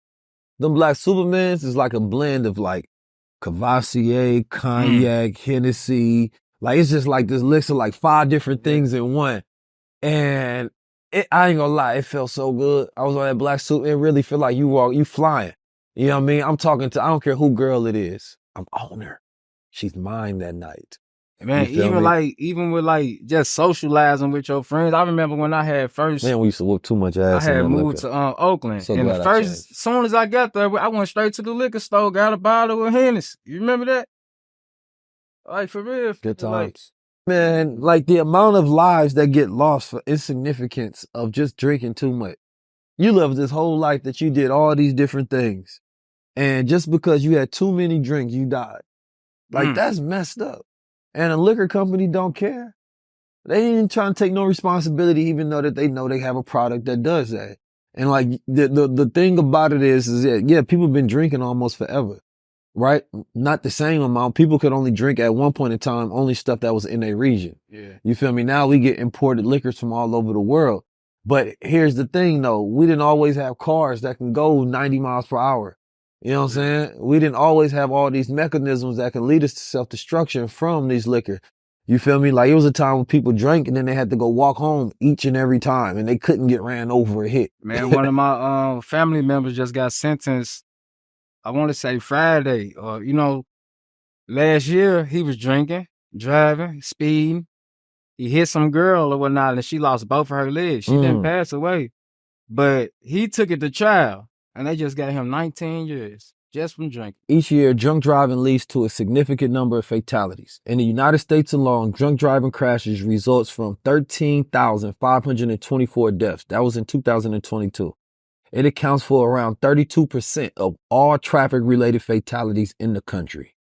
Them black SuperMens is like a blend of like Cavassier, cognac, Hennessy. Like, it's just like this list of like 5 different things in one. And I ain't gonna lie, it felt so good. I was on that black suit. It really feel like you flying. You know what I mean? I'm talking to, I don't care who girl it is. I'm on her. She's mine that night. Man, even with like just socializing with your friends. I remember when I had first. Man, we used to whoop too much ass. I had moved to Oakland, so and glad as soon as I got there, I went straight to the liquor store, got a bottle of Hennessy. You remember that? Like, for real. Good times. Man, like the amount of lives that get lost for insignificance of just drinking too much. You lived this whole life that you did all these different things. And just because you had too many drinks, you died. Like, that's messed up. And a liquor company don't care. They ain't even trying to take no responsibility, even though that they know they have a product that does that. And like, the thing about it is that, yeah, people have been drinking almost forever. Right? Not the same amount. People could only drink at one point in time, only stuff that was in their region. Yeah. You feel me? Now we get imported liquors from all over the world. But here's the thing though. We didn't always have cars that can go 90 miles per hour. You know what I'm saying? We didn't always have all these mechanisms that can lead us to self-destruction from these liquor. You feel me? Like, it was a time when people drank and then they had to go walk home each and every time and they couldn't get ran over or hit. Man, one of my family members just got sentenced, I want to say Friday, or, you know, last year he was drinking, driving, speeding. He hit some girl or whatnot, and she lost both of her legs. She didn't pass away, but he took it to trial, and they just got him 19 years just from drinking. Each year, drunk driving leads to a significant number of fatalities. In the United States alone, drunk driving crashes results from 13,524 deaths. That was in 2022. It accounts for around 32% of all traffic-related fatalities in the country.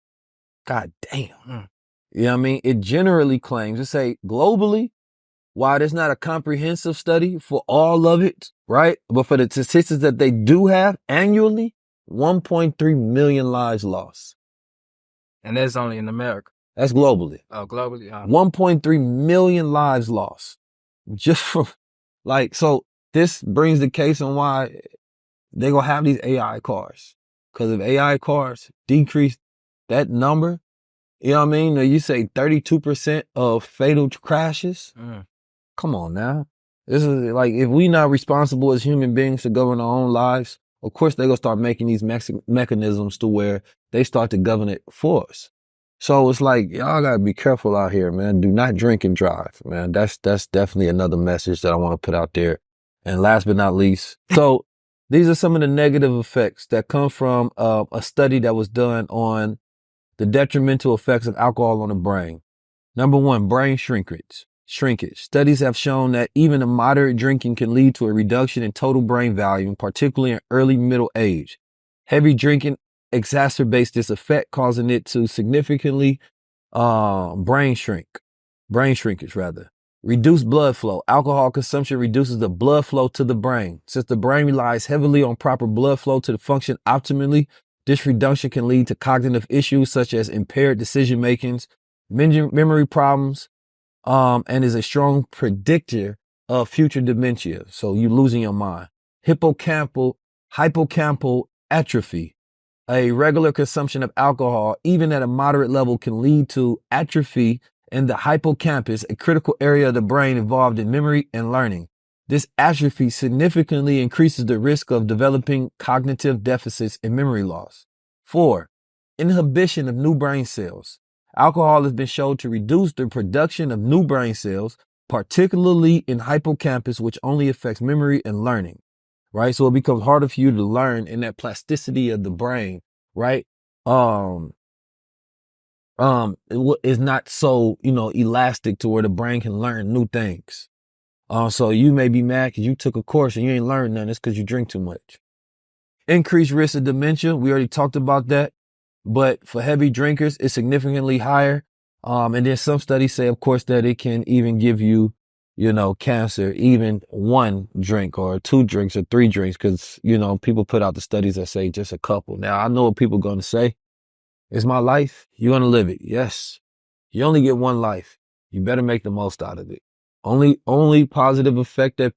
God damn. You know what I mean? It generally claims to say globally, while there's not a comprehensive study for all of it, right? But for the statistics that they do have annually, 1.3 million lives lost. And that's only in America. That's globally. Oh, globally? 1.3 million lives lost. Just from, like, so this brings the case on why they're going to have these AI cars. Because if AI cars decrease that number, you know what I mean? You say 32% of fatal crashes. Come on now. This is like, if we not responsible as human beings to govern our own lives, of course they're going to start making these mechanisms to where they start to govern it for us. So it's like, y'all got to be careful out here, man. Do not drink and drive, man. That's definitely another message that I want to put out there. And last but not least, so these are some of the negative effects that come from a study that was done on the detrimental effects of alcohol on the brain. Number 1, brain shrinkage. Studies have shown that even a moderate drinking can lead to a reduction in total brain volume, particularly in early middle age. Heavy drinking exacerbates this effect, causing it to significantly brain shrinkage rather. Reduced blood flow. Alcohol consumption reduces the blood flow to the brain. Since the brain relies heavily on proper blood flow to function optimally, this reduction can lead to cognitive issues such as impaired decision makings, memory problems, and is a strong predictor of future dementia. So you losing your mind. Hippocampal Hippocampal atrophy. A regular consumption of alcohol, even at a moderate level, can lead to atrophy in the hippocampus, a critical area of the brain involved in memory and learning. This atrophy significantly increases the risk of developing cognitive deficits and memory loss. 4. Inhibition of new brain cells. Alcohol has been shown to reduce the production of new brain cells, particularly in hippocampus, which only affects memory and learning, right? So it becomes harder for you to learn in that plasticity of the brain, right? Is not so, elastic to where the brain can learn new things. So you may be mad because you took a course and you ain't learned nothing. It's because you drink too much. Increased risk of dementia. We already talked about that. But for heavy drinkers, it's significantly higher. And then some studies say, of course, that it can even give you, cancer, even 1 drink or 2 drinks or 3 drinks. Because, people put out the studies that say just a couple. Now, I know what people are going to say. It's my life. You're going to live it. Yes. You only get 1 life. You better make the most out of it. Only positive effect that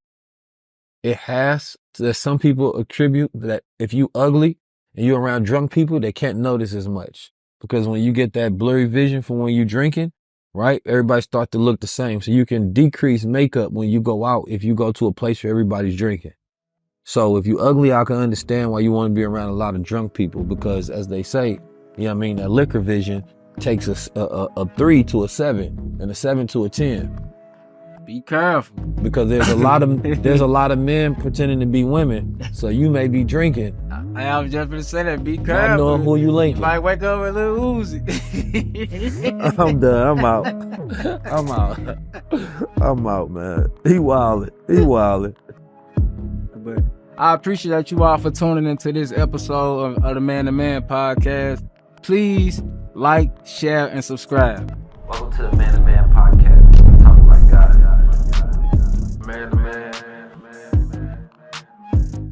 it has, that some people attribute, that if you ugly and you're around drunk people, they can't notice as much. Because when you get that blurry vision from when you're drinking, right, everybody starts to look the same. So you can decrease makeup when you go out if you go to a place where everybody's drinking. So if you ugly, I can understand why you want to be around a lot of drunk people, because as they say, a liquor vision takes a 3 to a 7 and a 7 to a 10. Be careful. Because there's a lot of men pretending to be women. So you may be drinking. I was just gonna say that. Be careful. Not knowing who you linking. You might wake up with a little Uzi. I'm done. I'm out, man. He wildin'. But I appreciate you all for tuning into this episode of the Man to Man podcast. Please like, share, and subscribe. Welcome to the Man to Man